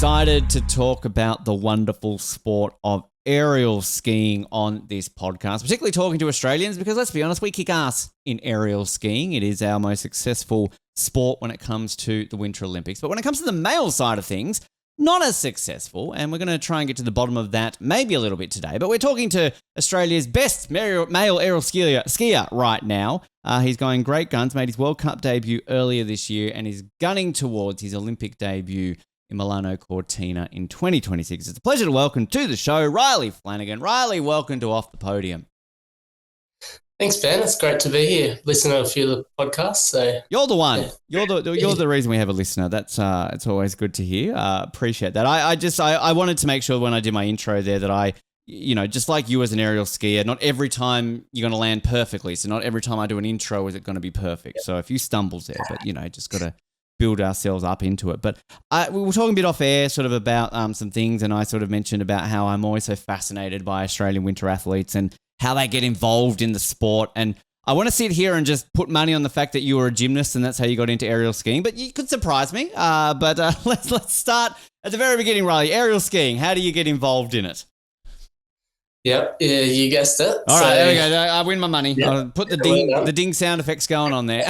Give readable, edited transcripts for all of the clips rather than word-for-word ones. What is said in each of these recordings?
excited to talk about the wonderful sport of aerial skiing on this podcast, particularly talking to Australians because, let's be honest, we kick ass in aerial skiing. It is our most successful sport when it comes to the Winter Olympics. But when it comes to the male side of things, not as successful, and we're going to try and get to the bottom of that maybe a little bit today. But we're talking to Australia's best male aerial skier right now. He's going great guns, made his World Cup debut earlier this year, and is gunning towards his Olympic debut in Milano Cortina in 2026. It's a pleasure to welcome to the show Reilly Flanagan. Reilly, welcome to Off the Podium. Thanks, Ben. It's great to be here. Listen to a few of the podcasts. So you're the one. Yeah. You're the reason we have a listener. That's it's always good to hear. Appreciate that. I wanted to make sure when I did my intro there that I, just like you as an aerial skier, not every time you're going to land perfectly. So not every time I do an intro is it going to be perfect. So a few stumbles there, but just got to build ourselves up into it. But we were talking a bit off air sort of about some things, and I sort of mentioned about how I'm always so fascinated by Australian winter athletes and how they get involved in the sport. And I want to sit here and just put money on the fact that you were a gymnast and that's how you got into aerial skiing, but you could surprise me. But let's start at the very beginning, Reilly. Aerial skiing, how do you get involved in it? Yep, yeah, you guessed it. All right, there we go. I win my money. Yep. I'll put the ding sound effects going on there.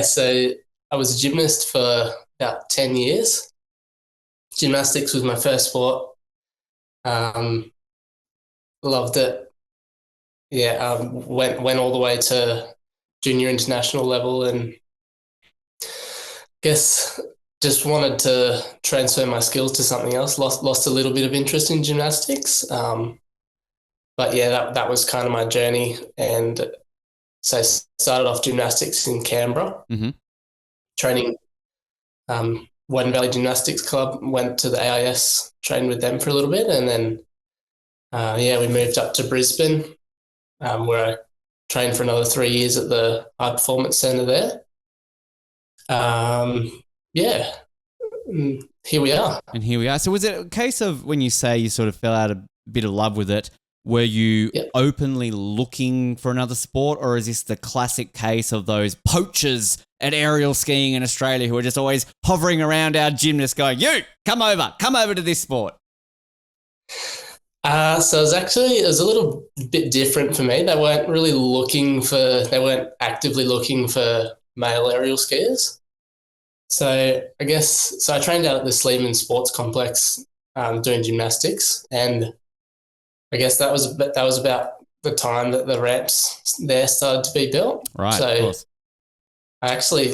So I was a gymnast for about 10 years. Gymnastics was my first sport. Loved it. Yeah, went all the way to junior international level, and guess just wanted to transfer my skills to something else. Lost a little bit of interest in gymnastics, but yeah, that was kind of my journey. And so I started off gymnastics in Canberra, training Western Valley Gymnastics Club. Went to the AIS, trained with them for a little bit, and then we moved up to Brisbane, where I trained for another 3 years at the High Performance Centre there. Here we are. And here we are. So was it a case of when you say you sort of fell out a bit of love with it, were you openly looking for another sport, or is this the classic case of those poachers at aerial skiing in Australia who are just always hovering around our gymnasts going, you, come over to this sport? So it was a little bit different for me. They weren't actively looking for male aerial skiers. So I trained out at the Sleeman Sports Complex doing gymnastics, and I guess that was about the time that the ramps there started to be built. Right, so of course. I actually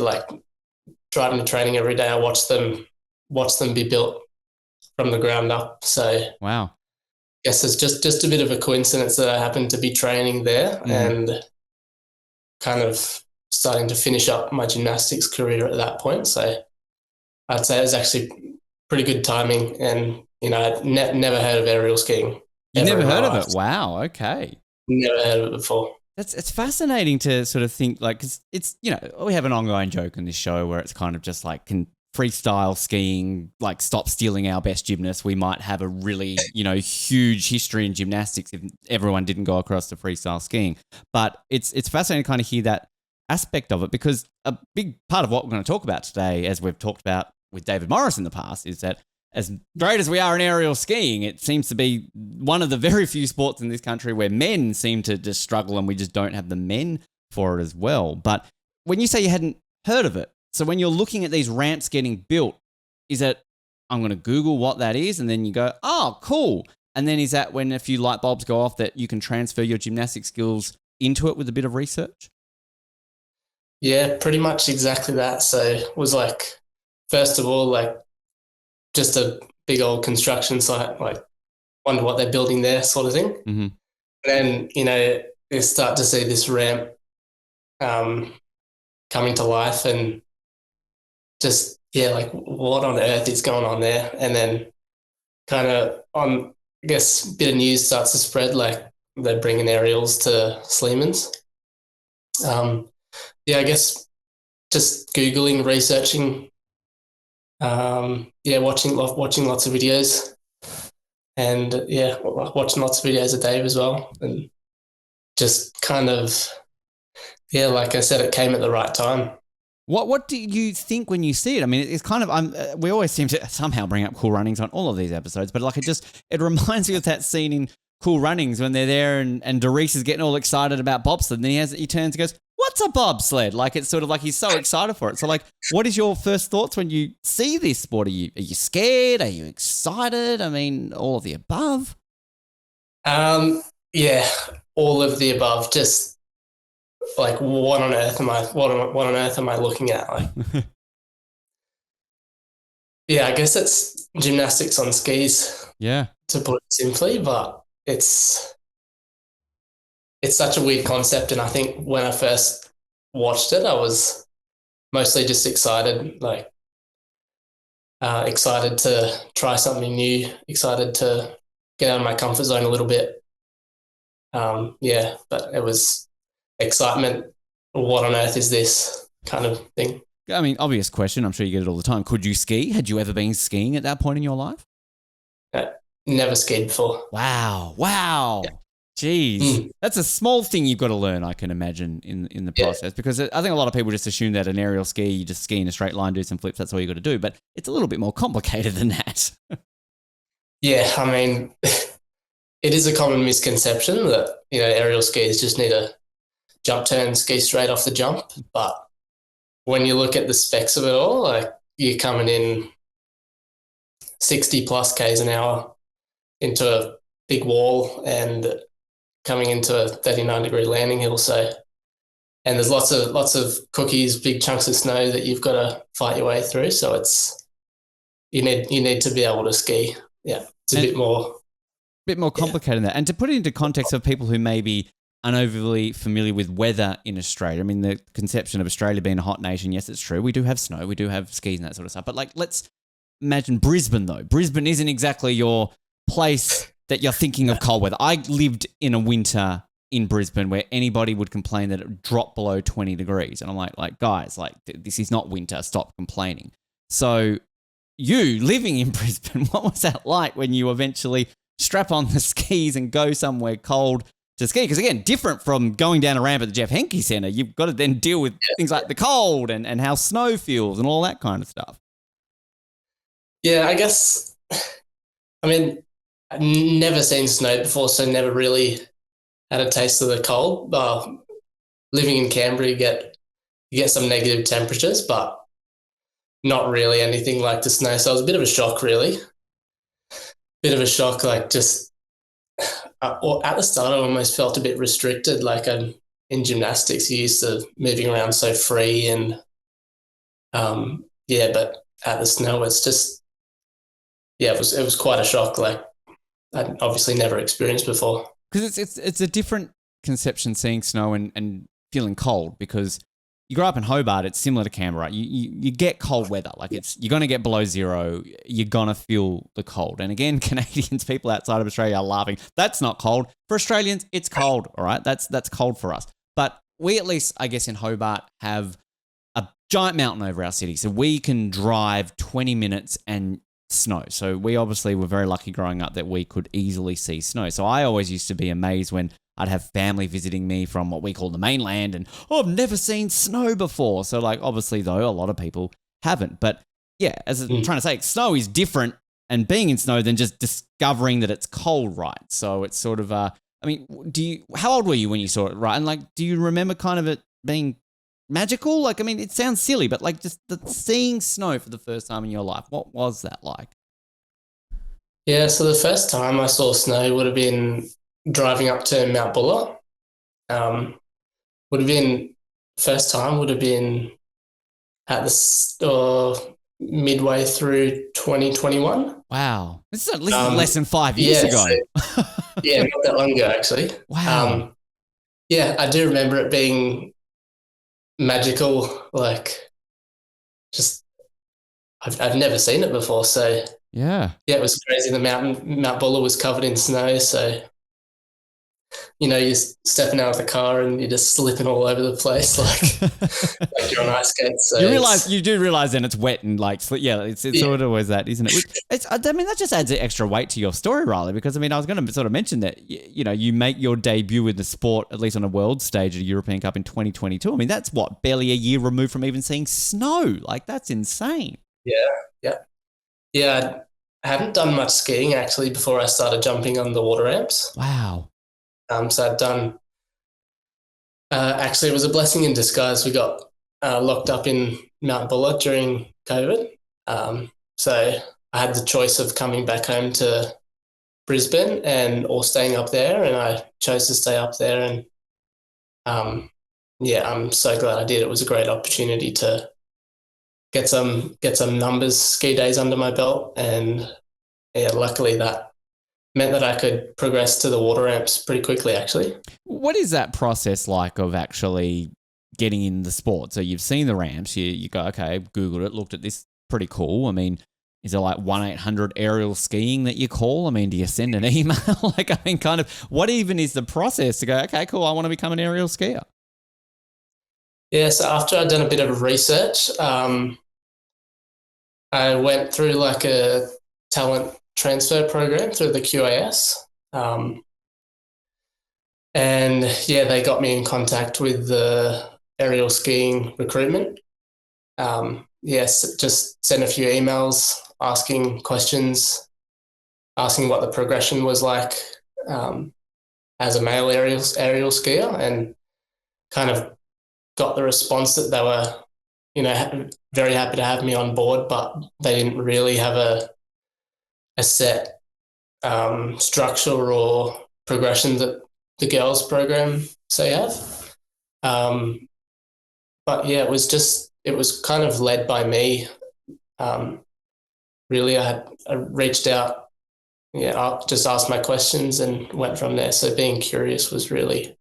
driving to training every day. I watched them be built from the ground up. So wow. Yes, it's just a bit of a coincidence that I happened to be training there and kind of starting to finish up my gymnastics career at that point. So I'd say it was actually pretty good timing, and I'd never heard of aerial skiing. You never heard of it? Wow. Okay. Never heard of it before. It's fascinating to sort of think because it's, we have an ongoing joke on this show where it's kind of just like, can freestyle skiing stop stealing our best gymnasts? We might have a really, huge history in gymnastics if everyone didn't go across to freestyle skiing. But it's fascinating to kind of hear that aspect of it, because a big part of what we're going to talk about today, as we've talked about with David Morris in the past, is that as great as we are in aerial skiing, it seems to be one of the very few sports in this country where men seem to just struggle, and we just don't have the men for it as well. But when you say you hadn't heard of it, so when you're looking at these ramps getting built, is it, I'm going to Google what that is, and then you go, oh, cool. And then is that when a few light bulbs go off that you can transfer your gymnastic skills into it with a bit of research? Yeah, pretty much exactly that. So it was first of all, just a big old construction site, wonder what they're building there sort of thing. Mm-hmm. And then, you start to see this ramp coming to life, and just, what on earth is going on there? And then kind of a bit of news starts to spread, they're bringing aerials to Sleeman's. I guess just Googling, researching, watching lots of videos, and watching lots of videos of Dave as well, and just kind of, like I said, it came at the right time. What do you think when you see it? I mean, it's kind of we always seem to somehow bring up Cool Runnings on all of these episodes, but like it reminds me of that scene in Cool Runnings when they're there and Doris is getting all excited about bobsled, and he turns and goes, "What's a bobsled?" Like it's sort of like he's so excited for it. So like, what is your first thoughts when you see this sport? Are you scared? Are you excited? I mean, all of the above. Yeah, all of the above. Just like what on earth am I looking at? Like, yeah, I guess it's gymnastics on skis. Yeah, to put it simply, but it's such a weird concept, and I think when I first watched it, I was mostly just excited, like excited to try something new, excited to get out of my comfort zone a little bit. Yeah, but it was excitement. What on earth is this kind of thing? I mean, obvious question. I'm sure you get it all the time. Could you ski? Had you ever been skiing at that point in your life? Never skied before. Wow. Yeah. Jeez. That's a small thing you've got to learn, I can imagine, in the process. Because I think a lot of people just assume that an aerial ski, you just ski in a straight line, do some flips, that's all you got to do. But it's a little bit more complicated than that. Yeah, I mean, it is a common misconception that, aerial skis just need a jump turn, ski straight off the jump. But when you look at the specs of it all, like you're coming in 60 plus Ks an hour into a big wall and coming into a 39-degree landing hill. So, and there's lots of cookies, big chunks of snow that you've got to fight your way through. So it's you need to be able to ski. Yeah, it's a bit more complicated than that. And to put it into context of people who maybe aren't overly familiar with weather in Australia, I mean, the conception of Australia being a hot nation, yes, it's true. We do have snow, we do have skis and that sort of stuff. But like, let's imagine Brisbane though. Brisbane isn't exactly your place that you're thinking of cold weather. I lived in a winter in Brisbane where anybody would complain that it dropped below 20 degrees. And I'm like, guys, like this is not winter. Stop complaining. So you living in Brisbane, what was that like when you eventually strap on the skis and go somewhere cold to ski? Because again, different from going down a ramp at the Jeff Henke Centre, you've got to then deal with things like the cold and how snow feels and all that kind of stuff. Yeah, I guess, I mean, I've never seen snow before, so never really had a taste of the cold. Living in Canberra, you get some negative temperatures, but not really anything like the snow. So it was a bit of a shock, really. Bit of a shock, like just at the start, I almost felt a bit restricted. Like in gymnastics, you're used to moving around so free, and but at the snow, it's just it was quite a shock. Like I'd obviously never experienced before. Because it's a different conception seeing snow and feeling cold, because you grow up in Hobart, it's similar to Canberra. You get cold weather. Like you're going to get below zero. You're going to feel the cold. And again, Canadians, people outside of Australia are laughing. That's not cold. For Australians, it's cold, all right? That's cold for us. But we at least, I guess, in Hobart have a giant mountain over our city. So we can drive 20 minutes and snow. So we obviously were very lucky growing up that we could easily see snow. So I always used to be amazed when I'd have family visiting me from what we call the mainland and, I've never seen snow before. So like, obviously though, a lot of people haven't. But yeah, as I'm trying to say, snow is different and being in snow than just discovering that it's cold, right? So it's sort of, I mean, how old were you when you saw it, right? And like, do you remember kind of it being magical? Like, I mean, it sounds silly, but like just seeing snow for the first time in your life, what was that like? Yeah, so the first time I saw snow would have been driving up to Mount Buller. First time would have been at the midway through 2021. Wow. This is at least less than 5 years ago. So, yeah, not that long ago, actually. Wow. I do remember it being magical, like just I've never seen it before. So yeah, it was crazy. Mount Buller was covered in snow. So you're stepping out of the car and you're just slipping all over the place like you're on ice skates. So you do realize then it's wet and it's sort of always that, isn't it? That just adds an extra weight to your story, Reilly, because I was going to sort of mention that, you make your debut in the sport, at least on a world stage at a European Cup in 2022. That's what, barely a year removed from even seeing snow. That's insane. Yeah. I hadn't done much skiing actually before I started jumping on the water ramps. Wow. So I'd done, actually it was a blessing in disguise. We got locked up in Mount Buller during COVID. So I had the choice of coming back home to Brisbane or staying up there, and I chose to stay up there. And I'm so glad I did. It was a great opportunity to get some numbers, ski days under my belt, and luckily that meant that I could progress to the water ramps pretty quickly, actually. What is that process like of actually getting in the sport? So you've seen the ramps, you go, okay, Googled it, looked at this, pretty cool. Is there 1-800 aerial skiing that you call? Do you send an email? Kind of, what even is the process to go, okay, cool, I want to become an aerial skier? Yeah, so after I'd done a bit of research, I went through a talent transfer program through the QAS. And they got me in contact with the aerial skiing recruitment. Just sent a few emails asking questions, asking what the progression was like as a male aerial skier, and kind of got the response that they were, very happy to have me on board, but they didn't really have a set structure or progression that the girls program say have. But it was kind of led by me. Really, I reached out, I just asked my questions and went from there. So being curious was really,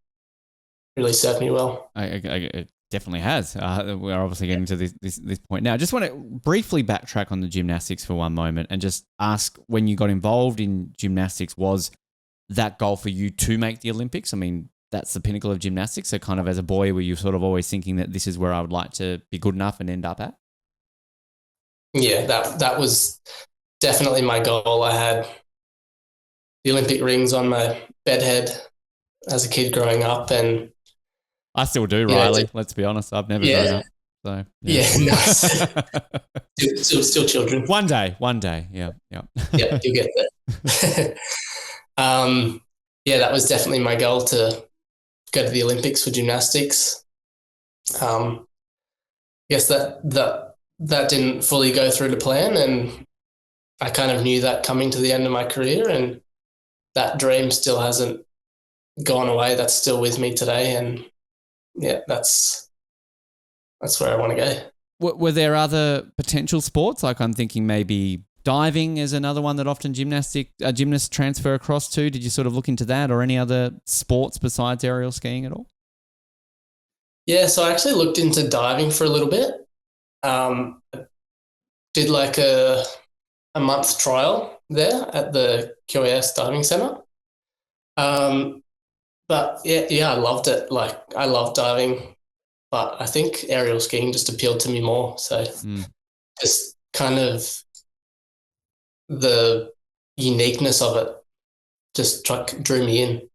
really served me well. It definitely has. We're obviously getting to this point now. I just want to briefly backtrack on the gymnastics for one moment and just ask, when you got involved in gymnastics, was that goal for you to make the Olympics? That's the pinnacle of gymnastics. So kind of as a boy, were you sort of always thinking that this is where I would like to be good enough and end up at? Yeah, that was definitely my goal. I had the Olympic rings on my bedhead as a kid growing up, and I still do, Reilly. Let's be honest. I've never grown up. So nice. still children. One day. Yeah. Yeah, you'll get there. That was definitely my goal, to go to the Olympics for gymnastics. Guess that didn't fully go through to plan, and I kind of knew that coming to the end of my career, and that dream still hasn't gone away. That's still with me today, and that's where I want to go. Were there other potential sports? I'm thinking maybe diving is another one that often gymnasts transfer across to. Did you sort of look into that, or any other sports besides aerial skiing at all? Yeah, so I actually looked into diving for a little bit. Did a month trial there at the QAS diving center. But I loved it. I love diving, but I think aerial skiing just appealed to me more. So just kind of the uniqueness of it just drew me in.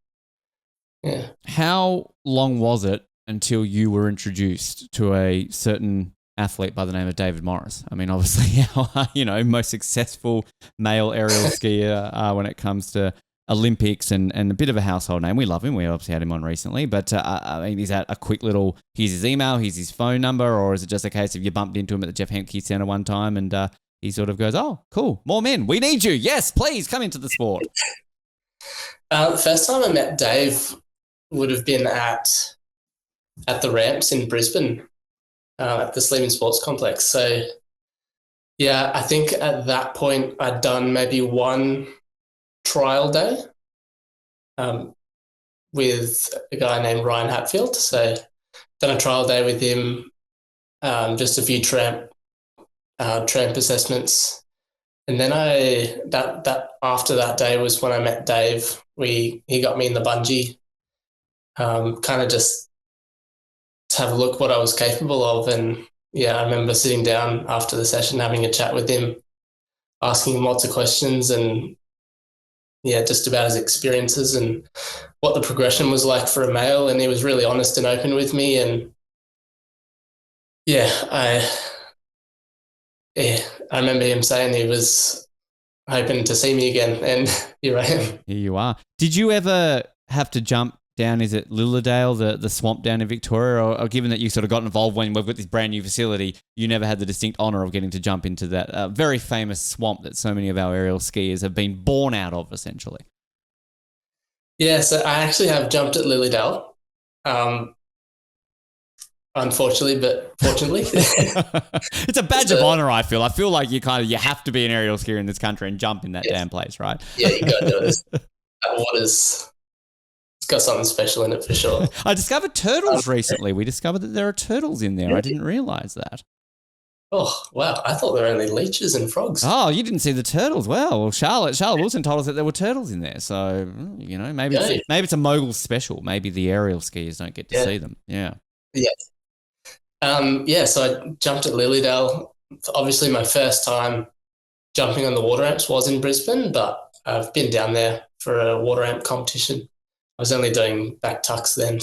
Yeah. How long was it until you were introduced to a certain athlete by the name of David Morris? Obviously, our most successful male aerial skier when it comes to Olympics, and a bit of a household name. We love him. We obviously had him on recently. But is that a quick little, here's his email, here's his phone number, or is it just a case of you bumped into him at the Jeff Hemke Centre one time and he sort of goes, oh, cool, more men, we need you. Yes, please come into the sport. The first time I met Dave would have been at the ramps in Brisbane, at the Sleeman Sports Complex. So, I think at that point I'd done maybe one trial day with a guy named Ryan Hatfield. So, done a trial day with him, just a few tramp assessments, and then that after that day was when I met Dave. He got me in the bungee kind of just to have a look what I was capable of. And yeah, I remember sitting down after the session, having a chat with him, asking him lots of questions, and yeah, just about his experiences and what the progression was like for a male. And he was really honest and open with me. And yeah, I remember him saying he was hoping to see me again, and here I am. Here you are. Did you ever have to jump down, is it Lilydale, the swamp down in Victoria, or given that you sort of got involved when we've got this brand new facility, you never had the distinct honour of getting to jump into that very famous swamp that so many of our aerial skiers have been born out of, essentially? Yeah, so I actually have jumped at Lilydale, unfortunately, but fortunately. It's a badge of honour, I feel. I feel like you have to be an aerial skier in this country and jump in that damn place, right? Yeah, you got to do it. That water's... It's got something special in it for sure. I discovered turtles recently. We discovered that there are turtles in there. I didn't realise that. Oh, wow. I thought there were only leeches and frogs. Oh, you didn't see the turtles. Well, Charlotte Wilson told us that there were turtles in there. So, maybe it's a mogul special. Maybe the aerial skiers don't get to see them. Yeah. Yeah. So I jumped at Lilydale. Obviously, my first time jumping on the water ramps was in Brisbane, but I've been down there for a water ramp competition. I was only doing back tucks then,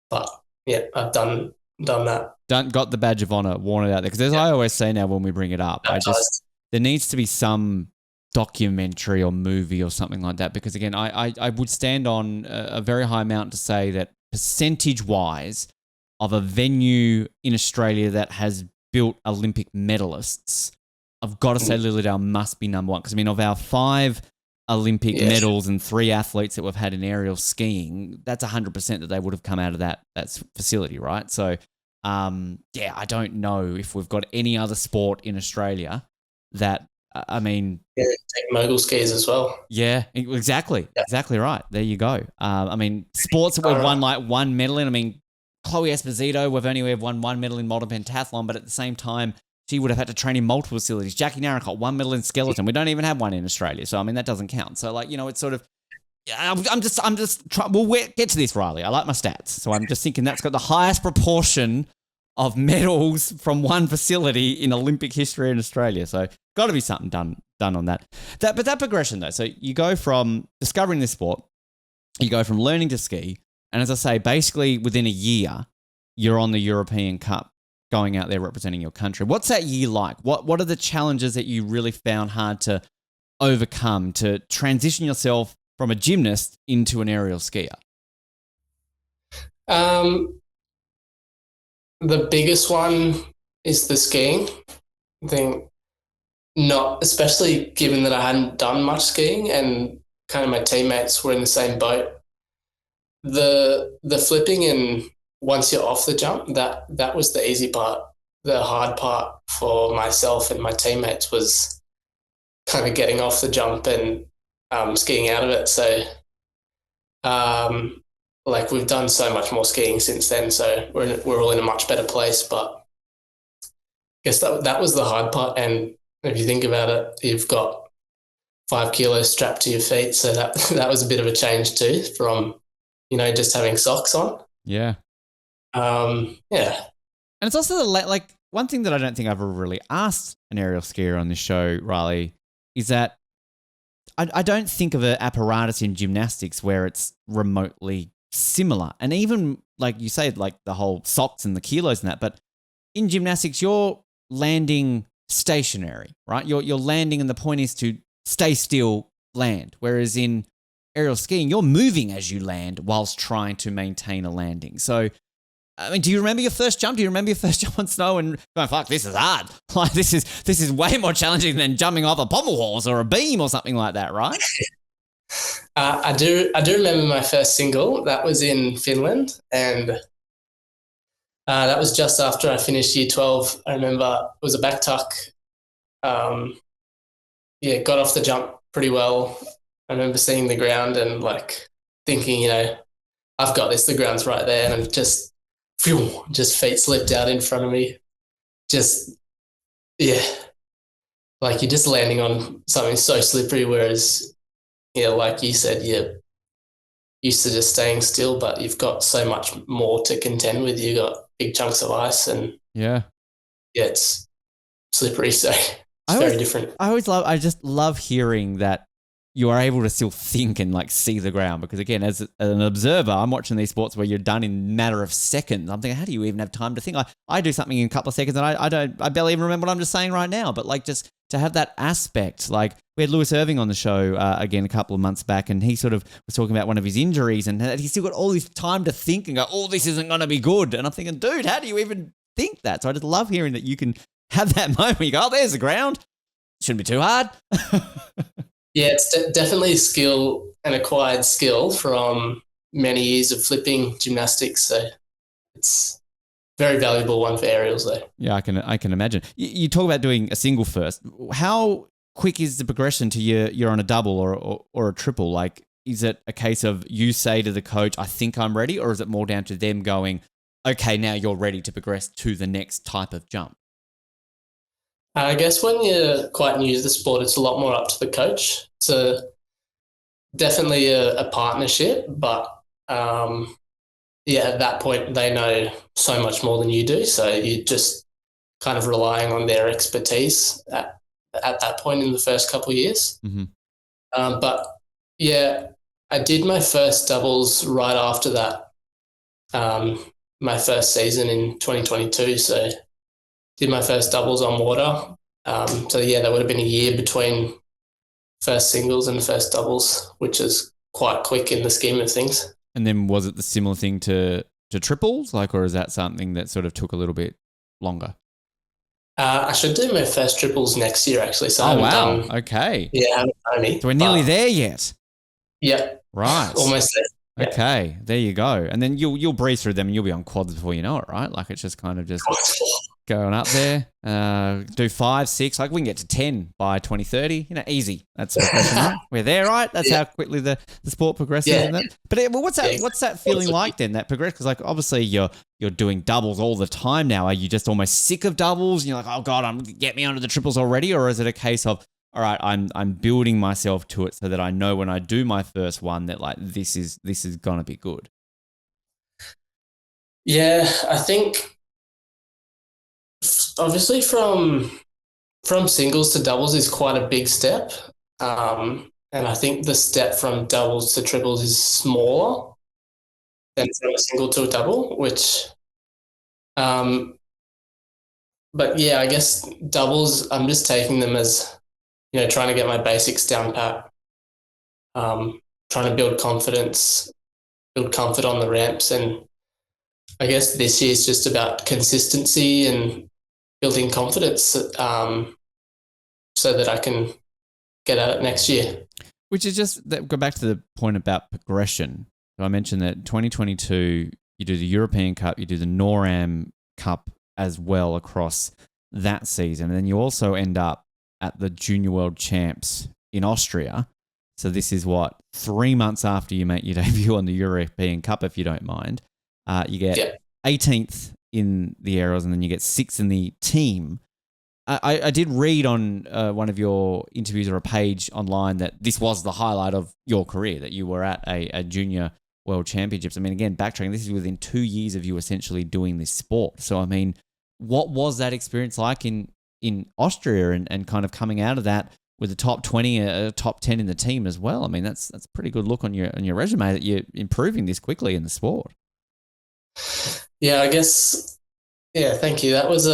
but yeah, I've done that. Got the badge of honour, worn it out there. Because as I always say now when we bring it up, there needs to be some documentary or movie or something like that. Because again, I would stand on a very high amount to say that percentage-wise of a venue in Australia that has built Olympic medalists, I've got to say Lilydale must be number one. Because of our 5 Olympic medals and 3 athletes that we've had in aerial skiing, that's 100% that they would have come out of that facility, right? So, I don't know if we've got any other sport in Australia that, take mogul skis as well. Yeah, exactly. Yeah. Exactly right. There you go. Sports that we've won like 1 medal in, Chloe Esposito, we've only won 1 medal in modern pentathlon, but at the same time, she would have had to train in multiple facilities. Jackie Narracott, 1 medal in skeleton. We don't even have one in Australia. So, that doesn't count. So, it's sort of, we'll get to this, Reilly. I like my stats. So, I'm just thinking that's got the highest proportion of medals from one facility in Olympic history in Australia. So, got to be something done on that. But that progression, though. So, you go from discovering this sport, you go from learning to ski, and as I say, basically within a year, you're on the European Cup, going out there representing your country. What's that year like? What are the challenges that you really found hard to overcome to transition yourself from a gymnast into an aerial skier? The biggest one is the skiing. I think not, especially given that I hadn't done much skiing and kind of my teammates were in the same boat. The flipping and once you're off the jump, that was the easy part. The hard part for myself and my teammates was kind of getting off the jump and skiing out of it. So, we've done so much more skiing since then, so we're all in a much better place. But I guess that was the hard part. And if you think about it, you've got 5 kilos strapped to your feet, so that was a bit of a change too from just having socks on. Yeah. And it's also one thing that I don't think I've ever really asked an aerial skier on this show, Reilly, is that I don't think of an apparatus in gymnastics where it's remotely similar. And even like you say, like the whole socks and the kilos and that, but in gymnastics, you're landing stationary, right? You're landing and the point is to stay still, land. Whereas in aerial skiing, you're moving as you land whilst trying to maintain a landing. So, do you remember your first jump? Do you remember your first jump on snow and going, fuck, this is hard. Like this is way more challenging than jumping off a pommel horse or a beam or something like that, right? I do remember my first single. That was in Finland, and that was just after I finished year 12. I remember it was a back tuck. Got off the jump pretty well. I remember seeing the ground and thinking, I've got this. The ground's right there, and just feet slipped out in front of me. You're just landing on something so slippery. Whereas, like you said, used to just staying still, but you've got so much more to contend with. You've got big chunks of ice and it's slippery. So it's very different. I just love hearing that you are able to still think and like see the ground, because again, as an observer, I'm watching these sports where you're done in a matter of seconds. I'm thinking, how do you even have time to think? I do something in a couple of seconds and I barely even remember what I'm just saying right now. But like, just to have that aspect, like we had Lewis Irving on the show again a couple of months back, and he sort of was talking about one of his injuries and he's still got all this time to think and go, oh, this isn't going to be good. And I'm thinking, dude, how do you even think that? So I just love hearing that you can have that moment where you go, oh, there's the ground. Shouldn't be too hard. Yeah, it's definitely a skill, an acquired skill from many years of flipping gymnastics. So it's a very valuable one for aerials though. Yeah, I can imagine. You talk about doing a single first. How quick is the progression to you're on a double or a triple? Like, is it a case of you say to the coach, I think I'm ready, or is it more down to them going, okay, now you're ready to progress to the next type of jump? I guess when you're quite new to the sport, it's a lot more up to the coach. It's definitely a partnership, but at that point they know so much more than you do. So you're just kind of relying on their expertise at that point in the first couple of years. Mm-hmm. But yeah, I did my first doubles right after that, my first season in 2022. So did my first doubles on water. So yeah, that would have been a year between first singles and first doubles, which is quite quick in the scheme of things. And then was it the similar thing to triples, or is that something that sort of took a little bit longer? I should do my first triples next year, actually. So okay. Yeah, I haven't done any. So we're nearly there yet. Yeah. Right. Almost there. Okay, there you go. And then you'll breeze through them and you'll be on quads before you know it, right? Like, it's just kind of just going up there. Do 5, 6, like we can get to 10 by 2030. Easy. That's progression, right? We're there, right? That's how quickly the sport progresses, isn't it? But what's that feeling like then? That progress, because like obviously you're doing doubles all the time now. Are you just almost sick of doubles? And you're like, oh God, get me onto the triples already, or is it a case of, all right, I'm building myself to it so that I know when I do my first one that like this is gonna be good? Yeah, I think obviously from singles to doubles is quite a big step, and I think the step from doubles to triples is smaller than from a single to a double, which, but yeah, I guess doubles, I'm just taking them as, trying to get my basics down pat, trying to build confidence, build comfort on the ramps. And I guess this year is just about consistency and building confidence, so that I can get at it next year. Which is just, go back to the point about progression. So I mentioned that 2022, you do the European Cup, you do the NORAM Cup as well across that season. And then you also end up at the Junior World Champs in Austria. So this is 3 months after you make your debut on the European Cup, if you don't mind. You get 18th in the aerials, and then you get 6th in the team. I did read on one of your interviews or a page online that this was the highlight of your career, that you were at a Junior World Championships. I mean, again, backtracking, this is within 2 years of you essentially doing this sport. So, I mean, what was that experience like in Austria and kind of coming out of that with the top 20, top 10 in the team as well? I mean, that's a pretty good look on your resume that you're improving this quickly in the sport. Yeah, I guess. Yeah, thank you. That was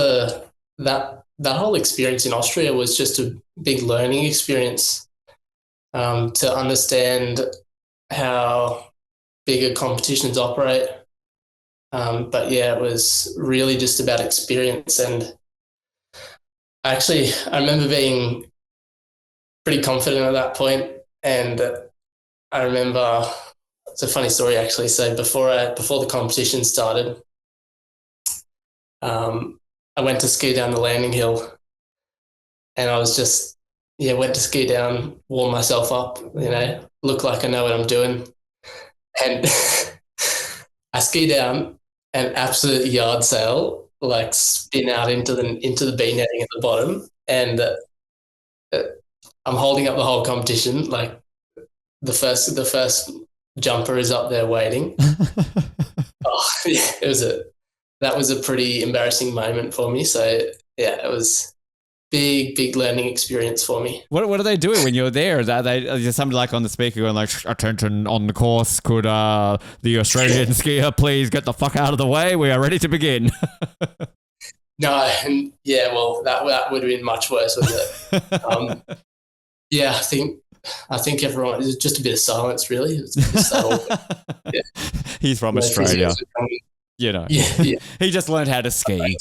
that whole experience in Austria was just a big learning experience, to understand how bigger competitions operate. But yeah, it was really just about experience. And actually, I remember being pretty confident at that point. And I remember, it's a funny story actually. So before the competition started, I went to ski down the landing hill, and I was just, went to ski down, warm myself up, look like I know what I'm doing. And I ski down and absolute yard sail, like spin out into the beam netting at the bottom. And I'm holding up the whole competition, like the first jumper is up there waiting. Oh, yeah, that was a pretty embarrassing moment for me. So yeah, it was big learning experience for me. What are they doing when you're there? Are there somebody like on the speaker going like, attention on the course, could the Australian skier please get the fuck out of the way? We are ready to begin. No, and yeah, well, that would have been much worse, wouldn't it? Yeah, I think everyone, it's just a bit of silence, really. It's a bit subtle. Yeah. He's from Australia. You know, yeah. He just learned how to ski.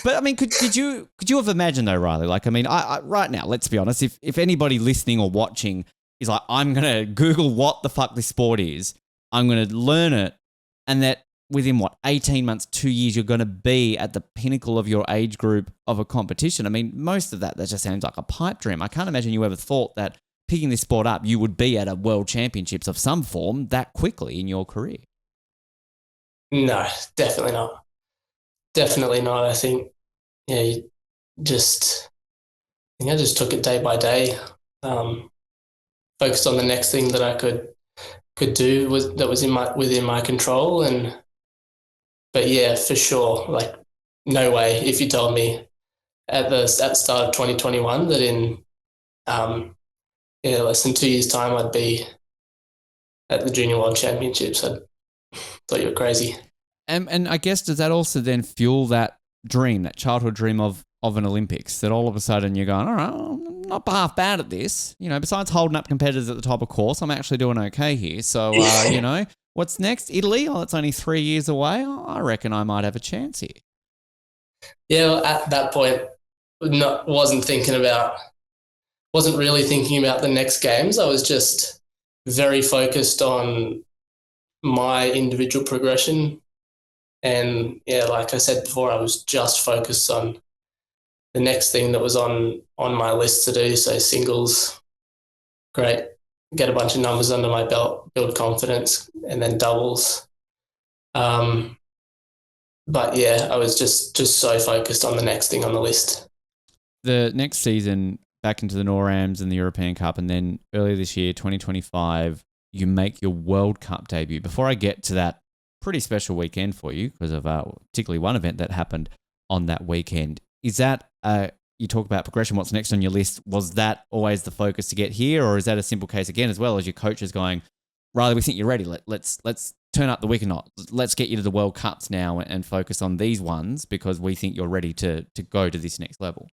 But I mean, could you have imagined though, Reilly? Like, I mean, I right now, let's be honest. If anybody listening or watching is like, I'm gonna Google what the fuck this sport is, I'm gonna learn it, and that within 18 months, 2 years, you're gonna be at the pinnacle of your age group of a competition. I mean, most of that just sounds like a pipe dream. I can't imagine you ever thought that picking this sport up, you would be at a world championships of some form that quickly in your career. No, definitely not. Definitely not. I think, yeah, I just took it day by day. Focused on the next thing that I could do that was within my control. But yeah, for sure, like no way. If you told me at the start of 2021 that in less than 2 years' time I'd be at the Junior World Championships, I thought you were crazy. And I guess does that also then fuel that dream, that childhood dream of an Olympics, that all of a sudden you're going, all right, I'm not half bad at this. You know, besides holding up competitors at the top of course, I'm actually doing okay here. So, you know, what's next? Italy? Oh, it's only 3 years away. I reckon I might have a chance here. Yeah, well, at that point, wasn't really thinking about the next games. I was just very focused on my individual progression. And yeah, like I said before, I was just focused on the next thing that was on my list to do. So singles, great, get a bunch of numbers under my belt, build confidence, and then doubles. But yeah, I was just so focused on the next thing on the list. The next season, back into the NORAMs and the European Cup, and then earlier this year, 2025, you make your World Cup debut. Before I get to that pretty special weekend for you, because of particularly one event that happened on that weekend, is that you talk about progression, what's next on your list? Was that always the focus to get here, or is that a simple case again, as well as your coaches going, Reilly, we think you're ready. Let's turn up the wicket knot. Let's get you to the World Cups now and focus on these ones because we think you're ready to go to this next level.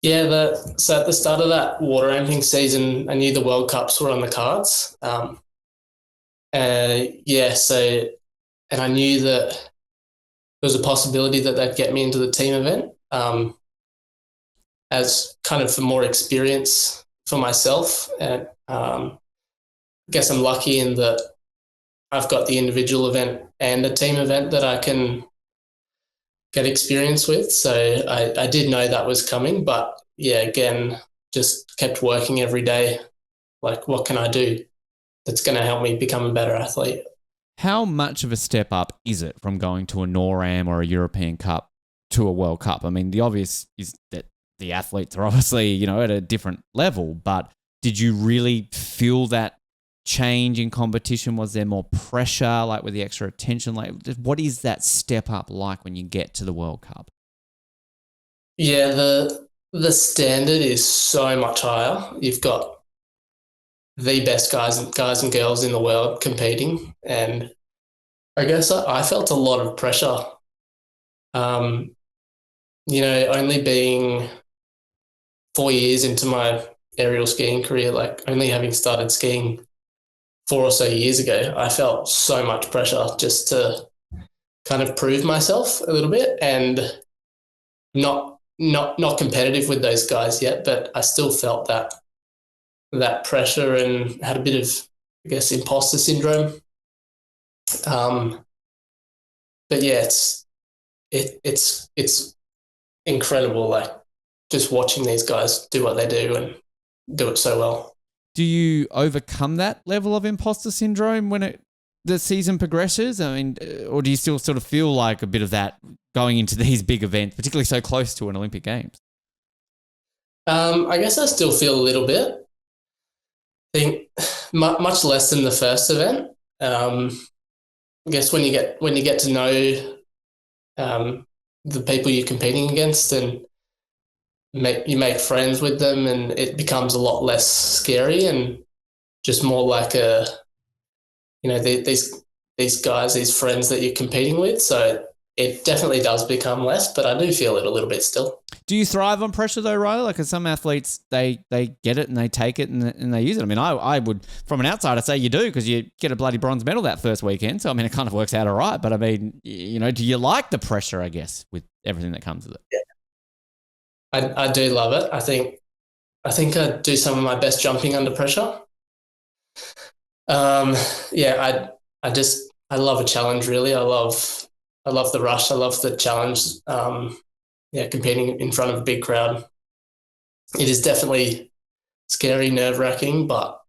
Yeah, so at the start of that water ramping season, I knew the World Cups were on the cards. And I knew that there was a possibility that they'd get me into the team event as kind of for more experience for myself. And I guess I'm lucky in that I've got the individual event and a team event that I can get experience with. So I did know that was coming, but yeah, again, just kept working every day. Like, what can I do that's going to help me become a better athlete? How much of a step up is it from going to a NORAM or a European Cup to a World Cup? I mean, the obvious is that the athletes are obviously, you know, at a different level, but did you really feel that change in competition? Was there more pressure, like with the extra attention? Like, what is that step up like when you get to the World Cup? Yeah, the standard is so much higher. You've got the best guys and girls in the world competing, and I guess I felt a lot of pressure. You know, only being 4 years into my aerial skiing career, like only having started skiing 4 or so years ago, I felt so much pressure just to kind of prove myself a little bit, and not competitive with those guys yet, but I still felt that pressure and had a bit of, I guess, imposter syndrome. But yeah, it's incredible, like just watching these guys do what they do and do it so well. Do you overcome that level of imposter syndrome when the season progresses? I mean, or do you still sort of feel like a bit of that going into these big events, particularly so close to an Olympic Games? I guess I still feel a little bit. think much less than the first event. I guess when you get to know the people you're competing against, and you make friends with them, and it becomes a lot less scary and just more like these guys, these friends that you're competing with. So it definitely does become less, but I do feel it a little bit still. Do you thrive on pressure though, Reilly? Like, 'cause some athletes, they get it and they take it and they use it. I mean, I would, from an outsider, say you do, because you get a bloody bronze medal that first weekend. So, I mean, it kind of works out all right. But I mean, do you like the pressure, I guess, with everything that comes with it? Yeah, I do love it. I think I do some of my best jumping under pressure. Yeah, I love a challenge, really. I love the rush. I love the challenge. Yeah, competing in front of a big crowd. It is definitely scary, nerve-wracking, but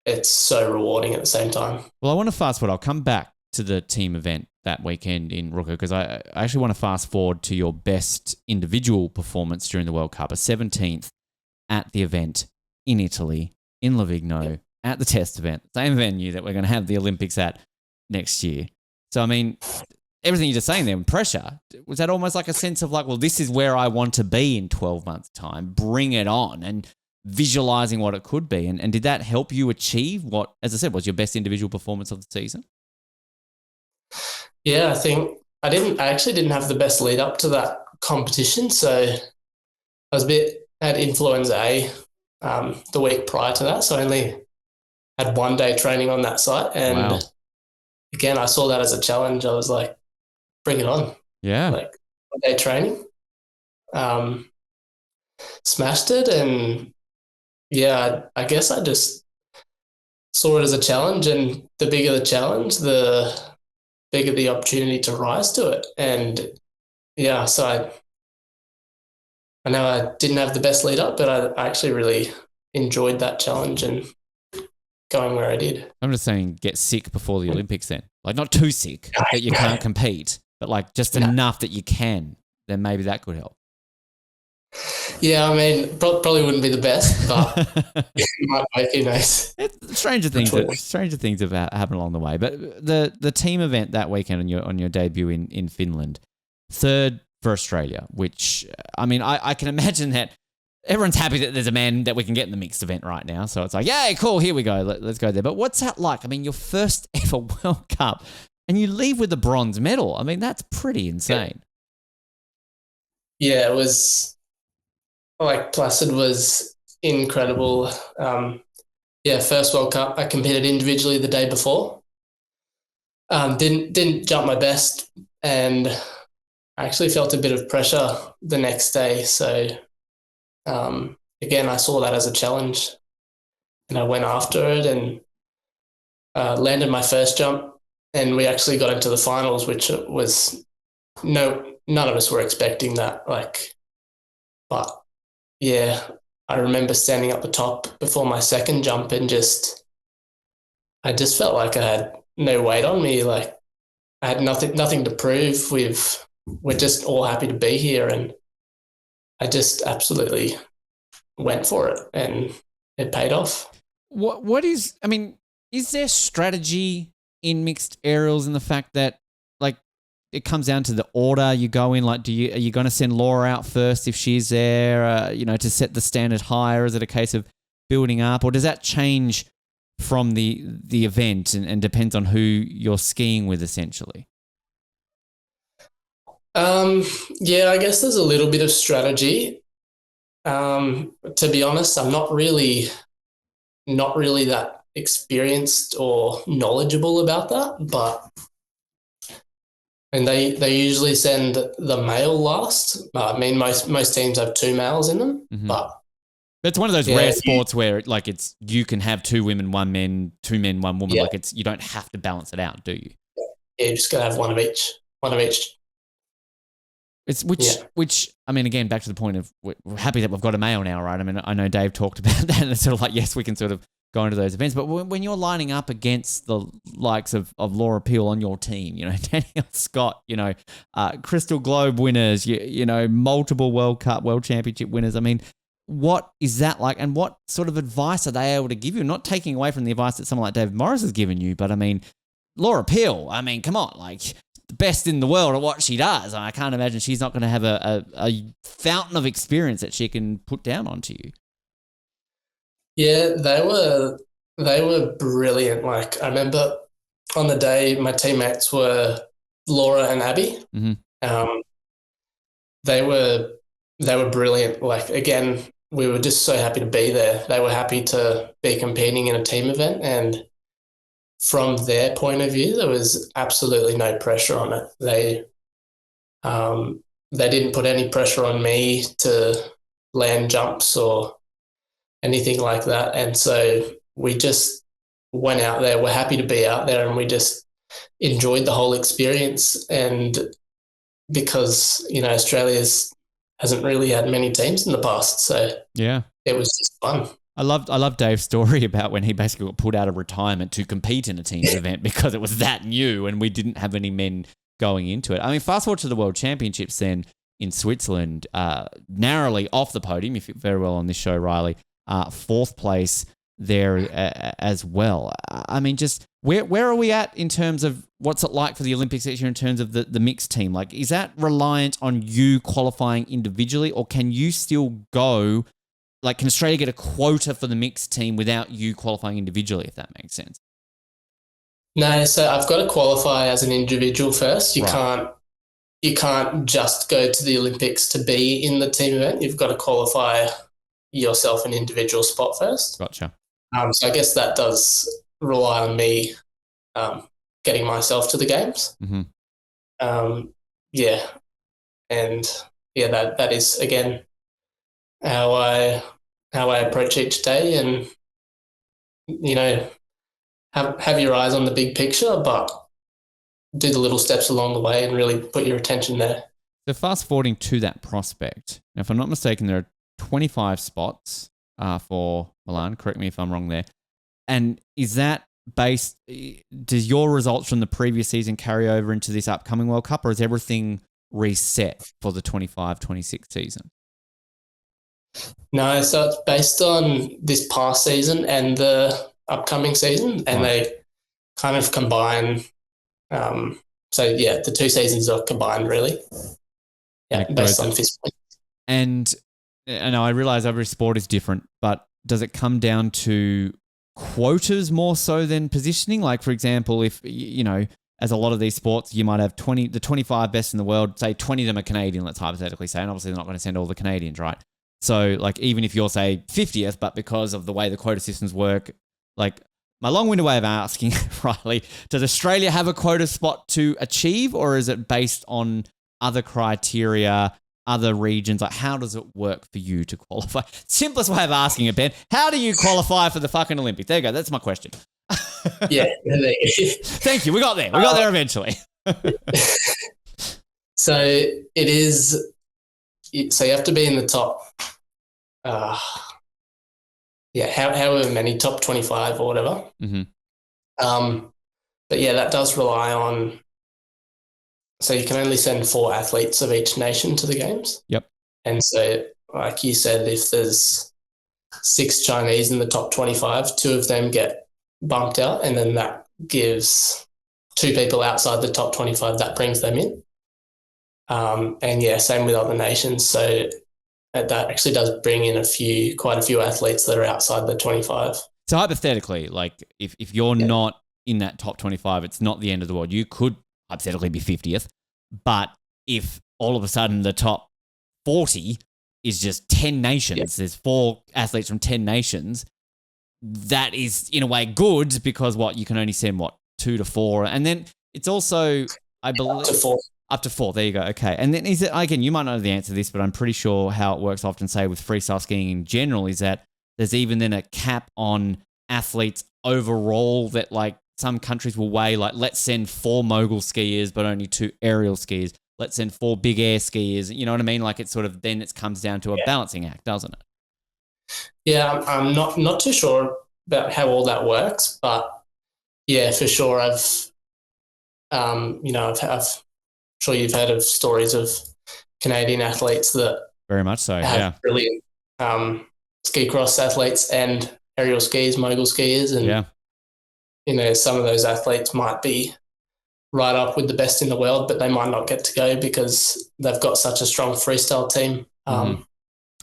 it's so rewarding at the same time. Well, I want to fast forward. I'll come back to the team event that weekend in Rooker, because I actually want to fast forward to your best individual performance during the World Cup, a 17th at the event in Italy, in Livigno, at the test event, same venue that we're going to have the Olympics at next year. So, I mean, everything you're just saying there, pressure, was that almost like a sense of like, well, this is where I want to be in 12 months' time, bring it on, and visualizing what it could be? And did that help you achieve what, as I said, was your best individual performance of the season? Yeah, I think I actually didn't have the best lead up to that competition. So I was had influenza A the week prior to that. So I only had 1 day training on that site. And wow. Again, I saw that as a challenge. I was like, bring it on. Yeah. Like 1 day training. Smashed it. And yeah, I guess I just saw it as a challenge. And the bigger the challenge, the bigger the opportunity to rise to it. And yeah, so I know I didn't have the best lead up, but I actually really enjoyed that challenge and going where I did. I'm just saying, get sick before the Olympics then. Like, not too sick that you can't compete, but like just enough that you can, then maybe that could help. Yeah, I mean, probably wouldn't be the best, but it might make, who knows. Stranger things have happened along the way. But the team event that weekend on your debut in Finland, third for Australia, which, I mean, I can imagine that everyone's happy that there's a man that we can get in the mixed event right now. So it's like, yay, cool, here we go. Let's go there. But what's that like? I mean, your first ever World Cup and you leave with a bronze medal. I mean, that's pretty insane. Yeah, it was, like, Placid was incredible. First World Cup, I competed individually the day before. Didn't jump my best, and I actually felt a bit of pressure the next day. So again, I saw that as a challenge, and I went after it and landed my first jump, and we actually got into the finals, which was none of us were expecting that. But yeah, I remember standing up the top before my second jump and I just felt like I had no weight on me. Like, I had nothing to prove. We're just all happy to be here, and I just absolutely went for it, and it paid off. Is there strategy in mixed aerials in the fact that, like, it comes down to the order you go in? Like, are you going to send Laura out first if she's there, to set the standard higher? Is it a case of building up, or does that change from the event and depends on who you're skiing with, essentially? Yeah, I guess there's a little bit of strategy. To be honest, I'm not really that experienced or knowledgeable about that, but and they usually send the male last. I mean, most teams have 2 males in them, but it's one of those rare sports where, like, it's you can have 2 women, 1 man, 2 men, 1 woman. Yeah. Like, you don't have to balance it out, do you? Yeah, you're just gonna have one of each. It's which I mean, again, back to the point of we're happy that we've got a male now, right? I mean, I know Dave talked about that, and it's sort of like, yes, we can sort of go into those events, but when you're lining up against the likes of Laura Peel on your team, Danielle Scott, Crystal Globe winners, multiple World Cup, World Championship winners. I mean, what is that like, and what sort of advice are they able to give you? Not taking away from the advice that someone like David Morris has given you, but I mean, Laura Peel, I mean, come on, like the best in the world at what she does. I can't imagine she's not going to have a fountain of experience that she can put down onto you. Yeah, they were brilliant. Like I remember on the day my teammates were Laura and Abby. Mm-hmm. They were brilliant. Like again, we were just so happy to be there. They were happy to be competing in a team event, and from their point of view, there was absolutely no pressure on it. They didn't put any pressure on me to land jumps or anything like that. And so we just went out there. We're happy to be out there, and we just enjoyed the whole experience. And because, Australia hasn't really had many teams in the past. So yeah, it was just fun. I love Dave's story about when he basically got pulled out of retirement to compete in a team's event because it was that new and we didn't have any men going into it. I mean, fast forward to the World Championships then in Switzerland, narrowly off the podium, you fit very well on this show, Reilly, fourth place there as well. I mean, just where are we at in terms of what's it like for the Olympics this year in terms of the mixed team? Like, is that reliant on you qualifying individually, or can you still go? Like, can Australia get a quota for the mixed team without you qualifying individually, if that makes sense? No, so I've got to qualify as an individual first. You Right. can't just go to the Olympics to be in the team event. You've got to qualify yourself an individual spot first. Gotcha. So I guess that does rely on me getting myself to the games. Mm-hmm. Yeah. And yeah, that is, again, how I approach each day, and, have your eyes on the big picture, but do the little steps along the way and really put your attention there. So fast forwarding to that prospect, now, if I'm not mistaken, there are 25 spots for Milan. Correct me if I'm wrong there. And is that based, does your results from the previous season carry over into this upcoming World Cup, or is everything reset for the 25-26 season? No, so it's based on this past season and the upcoming season, and they kind of combine. So yeah, the two seasons are combined, really. Yeah, based on this point. And I know I realize every sport is different, but does it come down to quotas more so than positioning? Like, for example, if, as a lot of these sports, you might have the 25 best in the world, say 20 of them are Canadian, let's hypothetically say, and obviously they're not going to send all the Canadians, right? So, like, even if you're, say, 50th, but because of the way the quota systems work, like, my long-winded way of asking, Reilly, does Australia have a quota spot to achieve, or is it based on other criteria, other regions? Like, how does it work for you to qualify? Simplest way of asking it, Ben. How do you qualify for the fucking Olympics? There you go. That's my question. Yeah. Thank you. We got there. We got there eventually. So it is. So you have to be in the top. However many, top 25 or whatever. Mm-hmm. But yeah, that does rely on. So you can only send 4 athletes of each nation to the games. Yep. And so, like you said, if there's 6 Chinese in the top 25, 2 of them get bumped out, and then that gives 2 people outside the top 25, that brings them in. And yeah, same with other nations. So that actually does bring in quite a few athletes that are outside the 25. So hypothetically, like if you're not in that top 25, it's not the end of the world. You could hypothetically be 50th, but if all of a sudden the top 40 is just 10 nations, there's 4 athletes from 10 nations, that is in a way good, because you can only send 2 to 4, and then it's also, I believe, up to 4. There you go. Okay. And then is it, again, you might know the answer to this, but I'm pretty sure how it works often, say with freestyle skiing in general, is that there's even then a cap on athletes overall, that like some countries will weigh, like, let's send 4 mogul skiers, but only 2 aerial skiers. Let's send 4 big air skiers. You know what I mean? Like, it's sort of, then it comes down to a balancing act, doesn't it? Yeah, I'm not too sure about how all that works, but yeah, for sure. I'm sure you've heard of stories of Canadian athletes that very much so. have ski cross athletes and aerial skiers, mogul skiers. And, some of those athletes might be right up with the best in the world, but they might not get to go because they've got such a strong freestyle team. I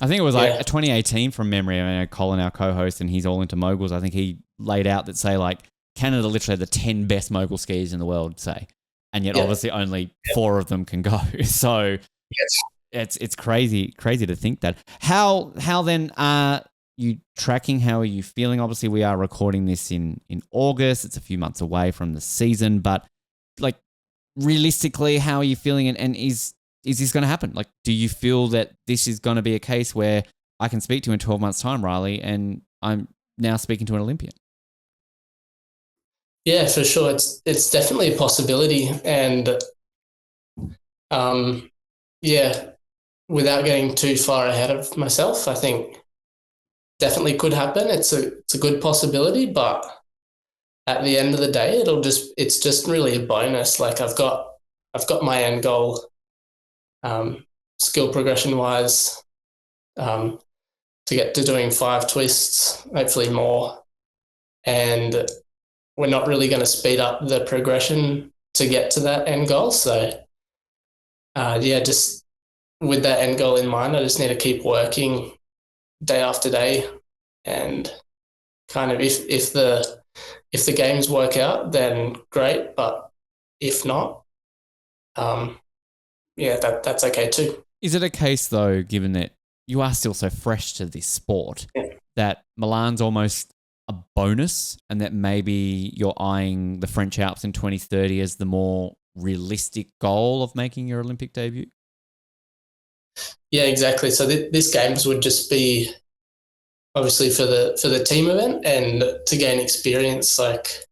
think it was like 2018 from memory. I mean, Colin, our co-host, and he's all into moguls. I think he laid out that, say, like Canada literally had the 10 best mogul skiers in the world, say, and yet obviously only 4 of them can go. So it's crazy to think that. How then are you tracking? How are you feeling? Obviously, we are recording this in August. It's a few months away from the season, but like realistically, how are you feeling? And is this going to happen? Like, do you feel that this is going to be a case where I can speak to you in 12 months' time, Reilly, and I'm now speaking to an Olympian? Yeah, for sure. It's definitely a possibility. And, without getting too far ahead of myself, I think definitely could happen. It's a good possibility, but at the end of the day, it's just really a bonus. Like I've got my end goal, skill progression wise, to get to doing 5 twists, hopefully more. And we're not really going to speed up the progression to get to that end goal. So, just with that end goal in mind, I just need to keep working day after day, and kind of if the games work out, then great. But if not, that's okay too. Is it a case though, given that you are still so fresh to this sport, that Milan's almost a bonus, and that maybe you're eyeing the French Alps in 2030 as the more realistic goal of making your Olympic debut? Yeah, exactly. So this games would just be obviously for the team event and to gain experience. Like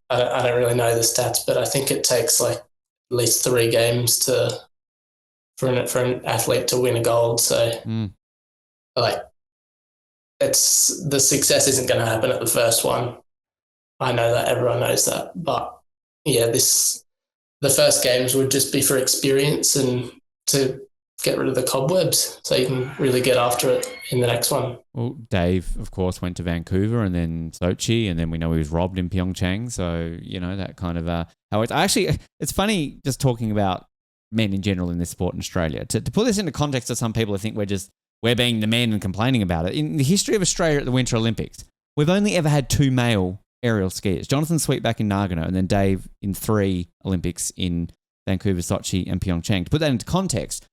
I don't really know the stats, but I think it takes like at least 3 games for an athlete to win a gold. So like it's the success isn't going to happen at the first one. I know that, everyone knows that, but the first games would just be for experience and to get rid of the cobwebs so you can really get after it in the next one. Well, Dave, of course, went to Vancouver and then Sochi, and then we know he was robbed in Pyeongchang. So, that kind of how it's actually, it's funny just talking about men in general in this sport in Australia. To put this into context to some people, I think we're being the men and complaining about it. In the history of Australia at the Winter Olympics, we've only ever had 2 male aerial skiers. Jonathan Sweetback in Nagano, and then Dave in 3 Olympics in Vancouver, Sochi, and Pyeongchang. To put that into context,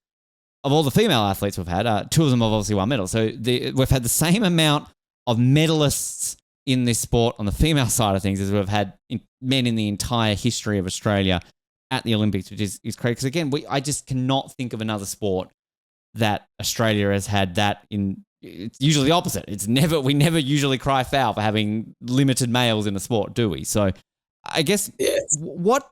of all the female athletes we've had, 2 of them have obviously won medals. So we've had the same amount of medalists in this sport on the female side of things as we've had men in the entire history of Australia at the Olympics, which is crazy. Because again, I just cannot think of another sport that Australia has had that in. It's usually the opposite. We never usually cry foul for having limited males in the sport, do we? So I guess what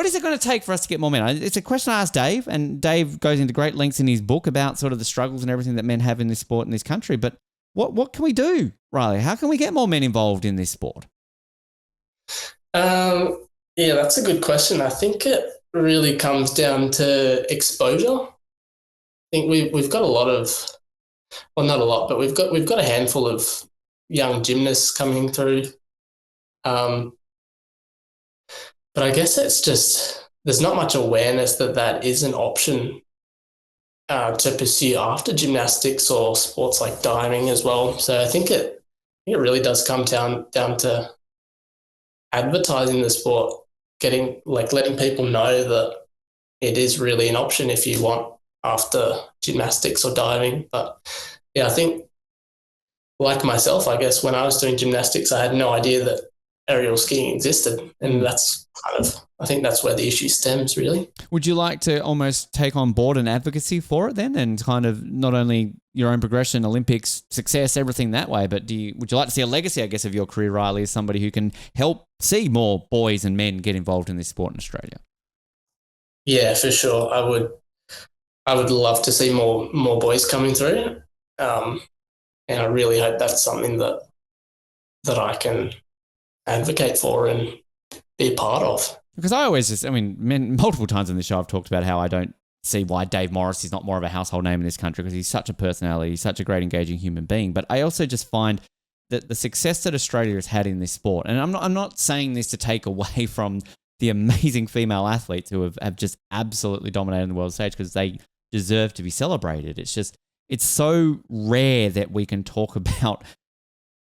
is it going to take for us to get more men? It's a question I asked Dave, and Dave goes into great lengths in his book about sort of the struggles and everything that men have in this sport in this country. But what can we do, Reilly? How can we get more men involved in this sport? That's a good question. I think it really comes down to exposure. I think we've got a lot of, well, not a lot, but we've got a handful of young gymnasts coming through. But I guess it's just there's not much awareness that is an option to pursue after gymnastics or sports like diving as well. So I think it really does come down to advertising the sport, letting people know that it is really an option if you want after gymnastics or diving. But I think like myself, I guess when I was doing gymnastics, I had no idea that aerial skiing existed, and I think that's where the issue stems, really. Would you like to almost take on board an advocacy for it then, and kind of not only your own progression, Olympics, success, everything that way, but would you like to see a legacy, I guess, of your career, Reilly, as somebody who can help see more boys and men get involved in this sport in Australia? Yeah, for sure. I would love to see more boys coming through, and I really hope that's something that I can advocate for and be a part of. Because I always multiple times in the show I've talked about how I don't see why Dave Morris is not more of a household name in this country, because he's such a personality, he's such a great engaging human being. But I also just find that the success that Australia has had in this sport, and I'm not saying this to take away from the amazing female athletes who have just absolutely dominated the world stage, because they deserve to be celebrated. It's just, it's so rare that we can talk about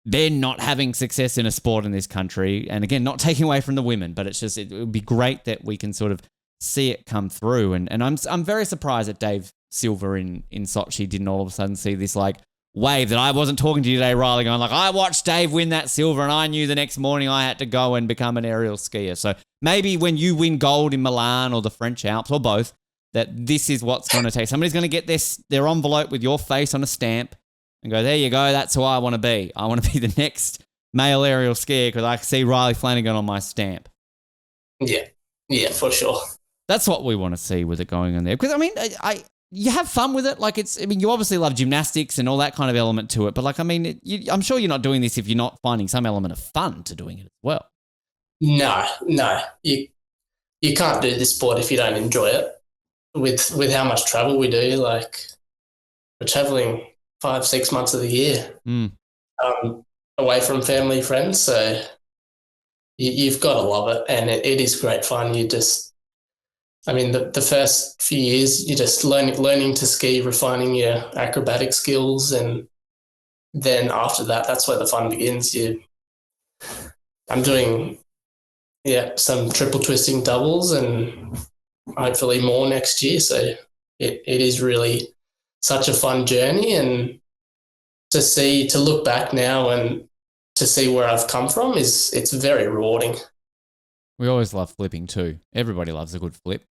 they're not having success in a sport in this country. And again, not taking away from the women, but it's just, it would be great that we can sort of see it come through. And I'm very surprised that Dave Silver in Sochi didn't all of a sudden see this like wave that I wasn't talking to you today, Reilly, going like, I watched Dave win that silver and I knew the next morning I had to go and become an aerial skier. So maybe when you win gold in Milan or the French Alps or both, that this is what's going to take. Somebody's going to get their envelope with your face on a stamp and go, there you go, that's who I want to be. I want to be the next male aerial skier because I can see Reilly Flanagan on my stamp. Yeah, for sure. That's what we want to see with it going on there. Because, I mean, you have fun with it. Like, you obviously love gymnastics and all that kind of element to it. But, like, I mean, I'm sure you're not doing this if you're not finding some element of fun to doing it as well. No. You can't do this sport if you don't enjoy it. With how much travel we do, like, we're traveling 5-6 months of the year away from family, friends. So you've got to love it. And it is great fun. The first few years, you're just learning to ski, refining your acrobatic skills. And then after that, that's where the fun begins. I'm doing, some triple twisting doubles and hopefully more next year. So it is really such a fun journey. And to look back now and to see where I've come from it's very rewarding. We always love flipping too. Everybody loves a good flip.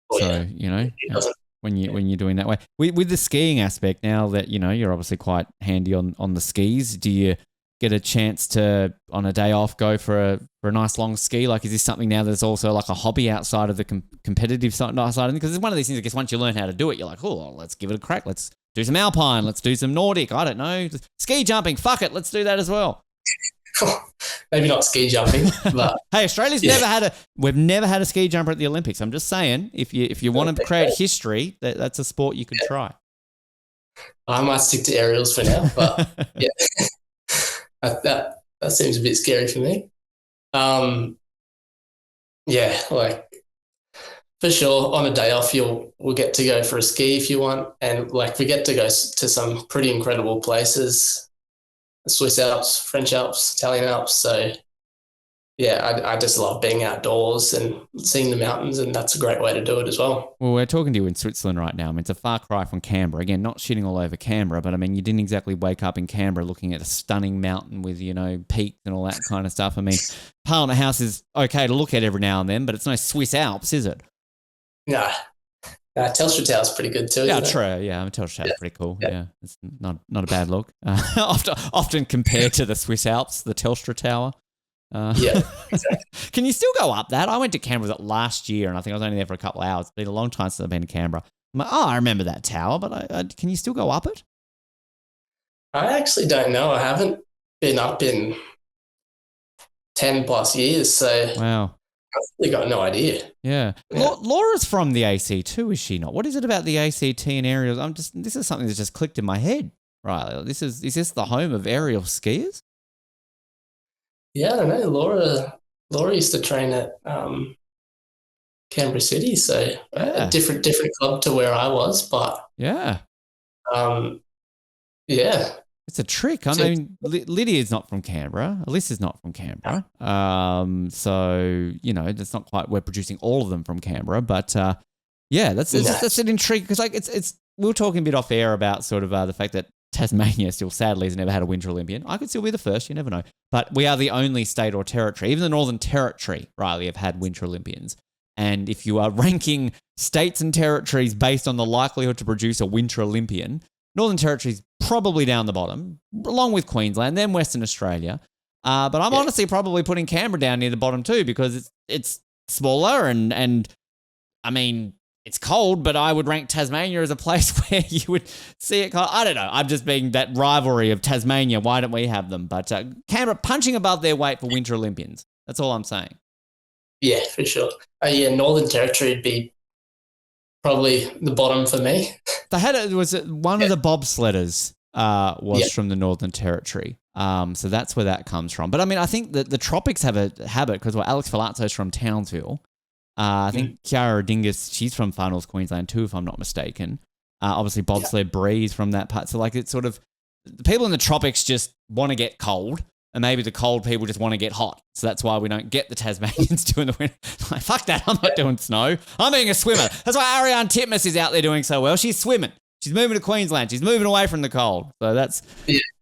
When you're doing that way. With the skiing aspect, now that, you're obviously quite handy on the skis, do you get a chance to, on a day off, go for a nice long ski? Like, is this something now that's also like a hobby outside of the competitive side of it? Because it's one of these things, I guess, once you learn how to do it, you're like, oh, let's give it a crack. Let's do some alpine. Let's do some Nordic. I don't know. Ski jumping. Fuck it. Let's do that as well. Maybe not ski jumping, but hey, Australia's we've never had a ski jumper at the Olympics. I'm just saying, if you want to create history, that's a sport you could try. I might stick to aerials for now, but yeah, that seems a bit scary for me. Like, for sure, on a day off, we'll get to go for a ski if you want, and like we get to go to some pretty incredible places. Swiss Alps, French Alps, Italian Alps. So, I just love being outdoors and seeing the mountains, and that's a great way to do it as well. Well, we're talking to you in Switzerland right now. I mean, it's a far cry from Canberra. Again, not shitting all over Canberra, but I mean, you didn't exactly wake up in Canberra looking at a stunning mountain with, peaks and all that kind of stuff. I mean, Parliament House is okay to look at every now and then, but it's no Swiss Alps, is it? No. Telstra Tower's pretty good too. Yeah, true. Yeah, Telstra Tower's pretty cool. Yeah, it's not a bad look. Often compared to the Swiss Alps, the Telstra Tower. Exactly. Can you still go up that? I went to Canberra last year, and I think I was only there for a couple of hours. It's been a long time since I've been to Canberra. I'm like, I remember that tower, but can you still go up it? I actually don't know. I haven't been up in 10 plus years, so wow. I've really got no idea. Yeah. Laura's from the AC too, is she not? What is it about the ACT and aerials? This is something that's just clicked in my head, Reilly. Is this the home of aerial skiers? Yeah, I don't know. Laura used to train at Canberra City, so a different club to where I was, but it's a trick. I mean, Lydia's not from Canberra. Alyssa's not from Canberra. So, that's not quite, we're producing all of them from Canberra. But, that's an intrigue. Because, like, we were talking a bit off air about sort of the fact that Tasmania still, sadly, has never had a Winter Olympian. I could still be the first. You never know. But we are the only state or territory. Even the Northern Territory, Reilly, have had Winter Olympians. And if you are ranking states and territories based on the likelihood to produce a Winter Olympian, Northern Territory's probably down the bottom, along with Queensland, then Western Australia. But I'm honestly probably putting Canberra down near the bottom too, because it's smaller and I mean, it's cold, but I would rank Tasmania as a place where you would see it cold. I don't know. I'm just being that rivalry of Tasmania. Why don't we have them? But Canberra punching above their weight for Winter Olympians. That's all I'm saying. Yeah, for sure. Northern Territory would be probably the bottom for me. They had it was one of the bobsledders was from the Northern Territory. So that's where that comes from. But I mean, I think that the tropics have a habit because Alex Falazzo's from Townsville. I think Kiara Dingus, she's from Far North Queensland too, if I'm not mistaken. Obviously, bobsled Breeze from that part. So like it's sort of the people in the tropics just want to get cold. And maybe the cold people just want to get hot. So that's why we don't get the Tasmanians doing the winter. Like, fuck that. I'm not doing snow. I'm being a swimmer. That's why Ariane Titmus is out there doing so well. She's swimming. She's moving to Queensland. She's moving away from the cold. So that's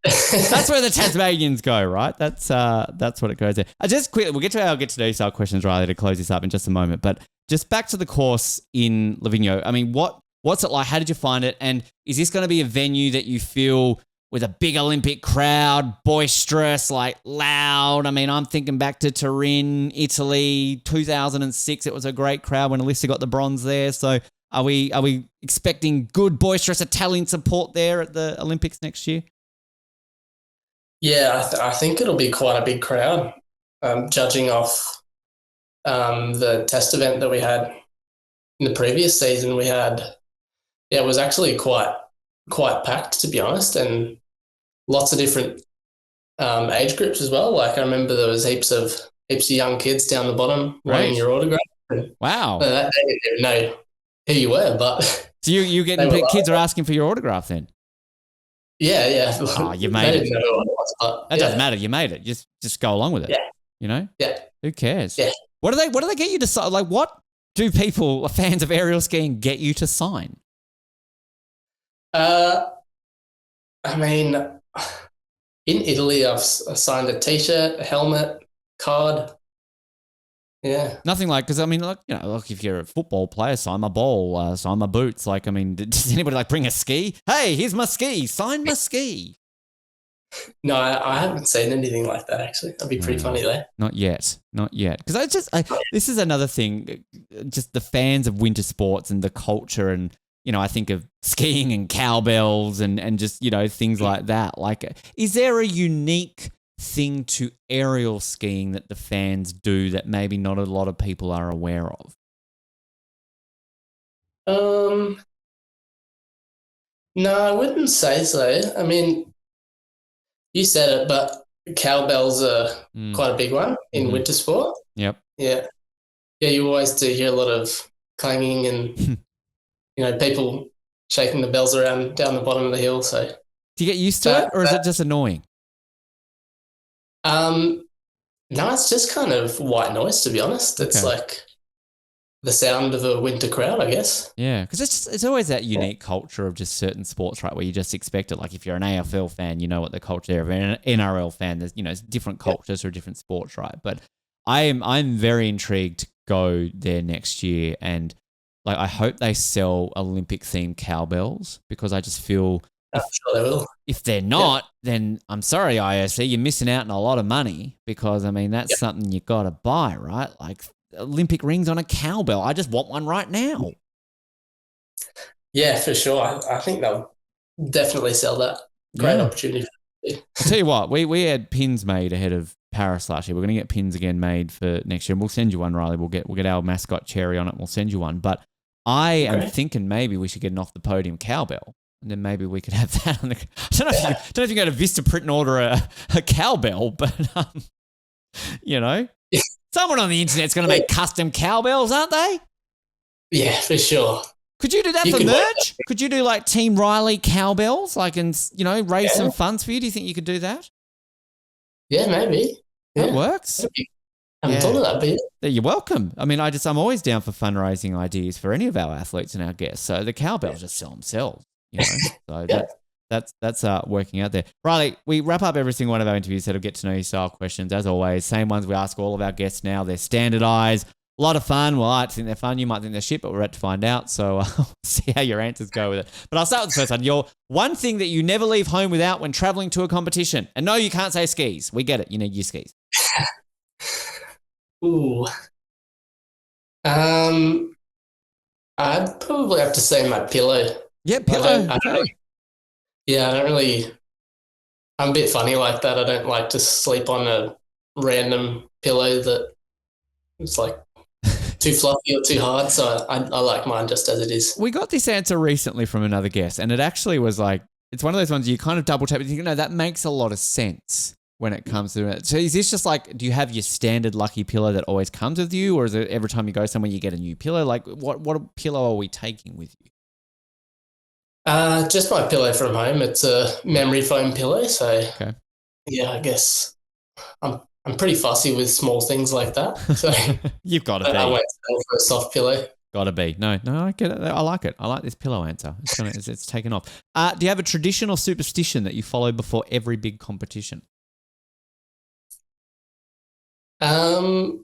where the Tasmanians go, right? That's what it goes there. Just quickly, we'll get to our get to know yourself questions, Reilly, to close this up in just a moment. But just back to the course in Livigno. I mean, what's it like? How did you find it? And is this going to be a venue that you feel with a big Olympic crowd, boisterous, like loud? I mean, I'm thinking back to Turin, Italy, 2006. It was a great crowd when Alyssa got the bronze there. So are we expecting good, boisterous Italian support there at the Olympics next year? Yeah, I think it'll be quite a big crowd. Judging off the test event that we had in the previous season, it was actually quite packed, to be honest, and lots of different age groups as well. Like I remember there was heaps of young kids down the bottom wanting your autograph. Wow. They didn't even know who you were, but so you getting kids are asking for your autograph then? Yeah. Oh, you made it. Know who I was, but, that doesn't matter. You made it. Just go along with it. Yeah. You know? Yeah. Who cares? Yeah. What do they get you to sign? Like, what do people, fans of aerial skiing, get you to sign? I mean, in Italy, I've signed a T-shirt, a helmet, card. Yeah. Nothing like, because I mean, like, you know, like if you're a football player, sign my ball, sign my boots. Like, I mean, does anybody like bring a ski? Hey, here's my ski. Sign my ski. No, I haven't seen anything like that, actually. That'd be pretty funny there. Not yet. Because this is another thing, just the fans of winter sports and the culture and, you know, I think of skiing and cowbells and just, you know, things like that. Like, is there a unique thing to aerial skiing that the fans do that maybe not a lot of people are aware of? No, I wouldn't say so. I mean, you said it, but cowbells are quite a big one in winter sport. Yep. Yeah. Yeah, you always do hear a lot of clanging and, you know, people shaking the bells around down the bottom of the hill. So, do you get used to it, or is it just annoying? No, it's just kind of white noise, to be honest. It's like the sound of a winter crowd, I guess. Yeah, because it's always that unique culture of just certain sports, right, where you just expect it. Like if you're an AFL fan, you know what the culture there. If you're an NRL fan, there's, you know, different cultures or different sports, right? But I'm very intrigued to go there next year, and like I hope they sell Olympic-themed cowbells because I just feel I'm sure they will. If they're not, then I'm sorry, IOC, you're missing out on a lot of money because, I mean, that's something you got to buy, right? Like Olympic rings on a cowbell. I just want one right now. Yeah, for sure. I think they'll definitely sell that. Great opportunity. I'll tell you what, we had pins made ahead of Paris last year. We're going to get pins again made for next year. And we'll send you one, Reilly. We'll get our mascot Cherry on it and we'll send you one. But I am thinking maybe we should get an off the podium cowbell. And then maybe we could have that on the. I don't know if you go to Vista Print and order a cowbell, but you know, someone on the internet's going to make custom cowbells, aren't they? Yeah, for sure. Could you do that for merch? Could you do like Team Reilly cowbells, like, and you know, raise some funds for you? Do you think you could do that? Yeah, maybe. That works. I haven't thought of that, but yeah. You're welcome. I mean, I'm always down for fundraising ideas for any of our athletes and our guests. So the cowbells just sell themselves. You know, so that's working out there. Reilly, we wrap up every single one of our interviews that will get to know you style questions. As always, same ones we ask all of our guests now. They're standardized, a lot of fun. Well, I think they're fun. You might think they're shit, but we're about to find out. So we'll see how your answers go with it. But I'll start with the first one. Your one thing that you never leave home without when traveling to a competition. And no, you can't say skis. We get it. You need your skis. Ooh. I'd probably have to say my pillow. Yeah, pillow. I don't really. I'm a bit funny like that. I don't like to sleep on a random pillow that it's like too fluffy or too hard. So I like mine just as it is. We got this answer recently from another guest, and it actually was like, it's one of those ones you kind of double tap and you think, no, that makes a lot of sense when it comes to it. So is this just like, do you have your standard lucky pillow that always comes with you, or is it every time you go somewhere you get a new pillow? Like what pillow are we taking with you? Just my pillow from home. It's a memory foam pillow. So okay. Yeah, I guess I'm pretty fussy with small things like that. So you've got to be. I went for a soft pillow. Got to be. No, I get it. I like it. I like this pillow answer. It's taken off. Do you have a tradition or superstition that you follow before every big competition? I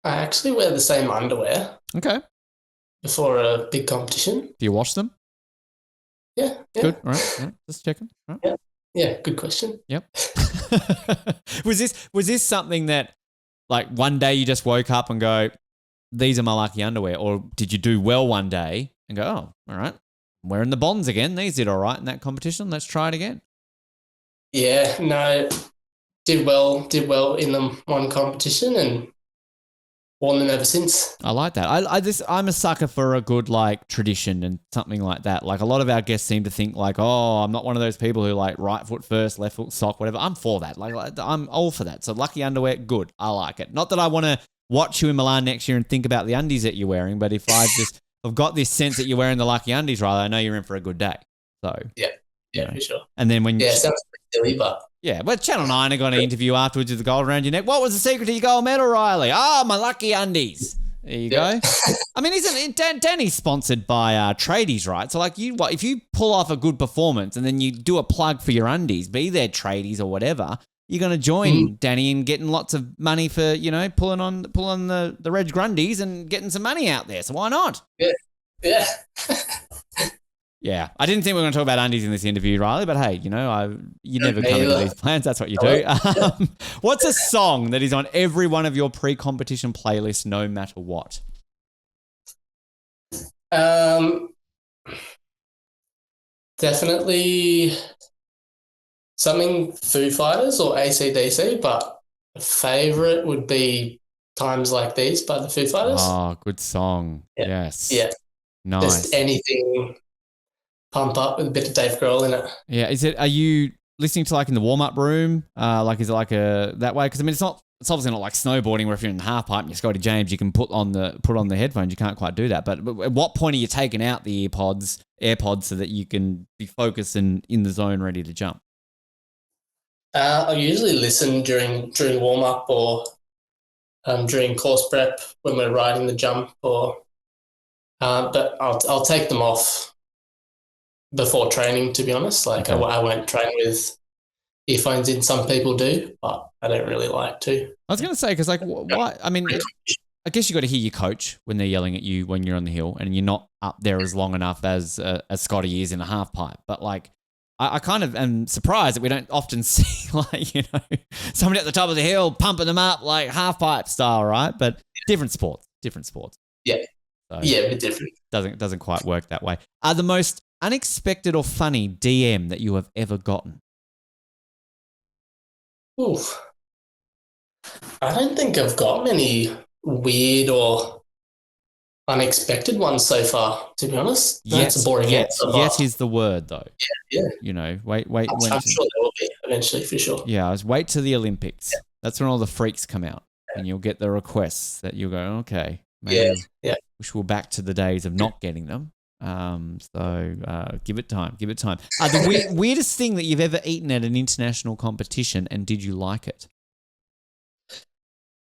actually wear the same underwear. Okay. Before a big competition. Do you wash them? Yeah. Good. All right. Just checking. All right. Yeah. Good question. Yep. Was this something that, like, one day you just woke up and go, these are my lucky underwear, or did you do well one day and go, oh, all right, I'm wearing the Bonds again. These did all right in that competition. Let's try it again. Yeah. No. Did well in them one competition and worn them ever since. I like that. I'm a sucker for a good like tradition and something like that. Like a lot of our guests seem to think like, oh, I'm not one of those people who like right foot first, left foot sock, whatever. I'm for that. Like I'm all for that. So lucky underwear, good. I like it. Not that I want to watch you in Milan next year and think about the undies that you're wearing, but if I've got this sense that you're wearing the lucky undies, Riley, I know you're in for a good day. So yeah, for sure. And then when sounds pretty silly, but. Yeah, but Channel 9 are going to interview afterwards with the gold around your neck. What was the secret to your gold medal, Riley? Oh, my lucky undies. There you go. I mean, isn't Danny's sponsored by tradies, right? So, like, if you pull off a good performance and then you do a plug for your undies, be they tradies or whatever, you're going to join Danny in getting lots of money for, pulling on the Reg Grundies and getting some money out there. So why not? Yeah. Yeah, I didn't think we were going to talk about undies in this interview, Riley, but hey, you never come into these plans. That's what you do. What's a song that is on every one of your pre-competition playlists, no matter what? Definitely something Foo Fighters or AC/DC, but favourite would be Times Like These by the Foo Fighters. Oh, good song. Yeah. Yes. Yeah. Nice. Just anything pump up with a bit of Dave Grohl in it. Yeah. Are you listening to like in the warm-up room? Is it like that way? Because I mean, it's obviously not like snowboarding where if you're in the half pipe and you're Scotty James, you can put on the headphones. You can't quite do that. But at what point are you taking out the AirPods so that you can be focused and in the zone ready to jump? I usually listen during warm-up or during course prep when we're riding the jump but I'll take them off before training, to be honest. Like okay. I won't train with earphones in. Some people do, but I don't really like to. I was going to say, because like, why? I mean, I guess you got to hear your coach when they're yelling at you when you're on the hill and you're not up there as long enough as Scotty is in a half pipe. But like, I kind of am surprised that we don't often see like, somebody at the top of the hill pumping them up like half pipe style, right? But different sports. Yeah. So yeah, a bit different. Doesn't quite work that way. Are the most unexpected or funny DM that you have ever gotten? Oof. I don't think I've got many weird or unexpected ones so far, to be honest. That's a boring answer. Yet is the word, though. Yeah. Wait. I'm sure there will be eventually, for sure. Yeah, wait to the Olympics. Yeah. That's when all the freaks come out and you'll get the requests that you'll go, okay, maybe wish we were back to the days of not getting them. So give it time. The weirdest thing that you've ever eaten at an international competition, and did you like it?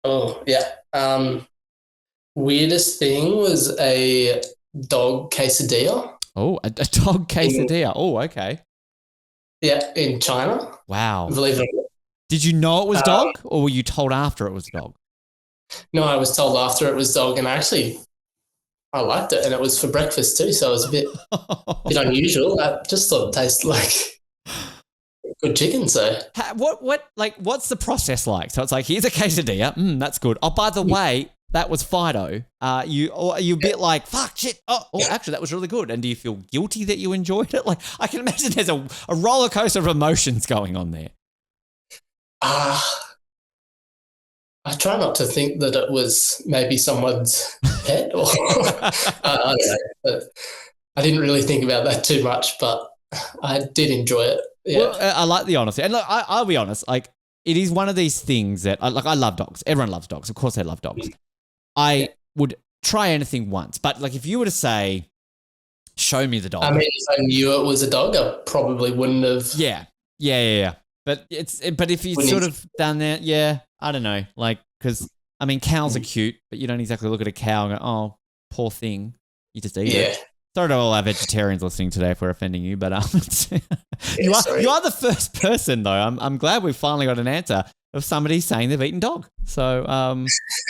Oh, yeah. Weirdest thing was a dog quesadilla. Oh, a dog quesadilla. Okay. Yeah, in China. Wow. Believe it or not. Did you know it was dog, or were you told after it was dog? No, I was told after it was dog, and I liked it, and it was for breakfast too, so it was a bit unusual. I just thought it tasted like good chicken. So what's the process like? So it's like, here's a quesadilla. That's good. Oh, by the way, that was Fido. Are you a bit like, fuck, shit. Oh, actually, that was really good. And do you feel guilty that you enjoyed it? Like, I can imagine there's a roller coaster of emotions going on there. I I try not to think that it was maybe someone's pet or I don't know. But I didn't really think about that too much, but I did enjoy it. Yeah. Well, I like the honesty. And look, I'll be honest, like it is one of these things that I love dogs. Everyone loves dogs. Of course they love dogs. I would try anything once, but like if you were to say, show me the dog. I mean, if I knew it was a dog, I probably wouldn't have. Yeah. But if you sort of done that, yeah, I don't know. Like, because, I mean, cows are cute, but you don't exactly look at a cow and go, oh, poor thing. You just eat it. Sorry to all our vegetarians listening today if we're offending you, but you are the first person, though. I'm glad we've finally got an answer of somebody saying they've eaten dog. So,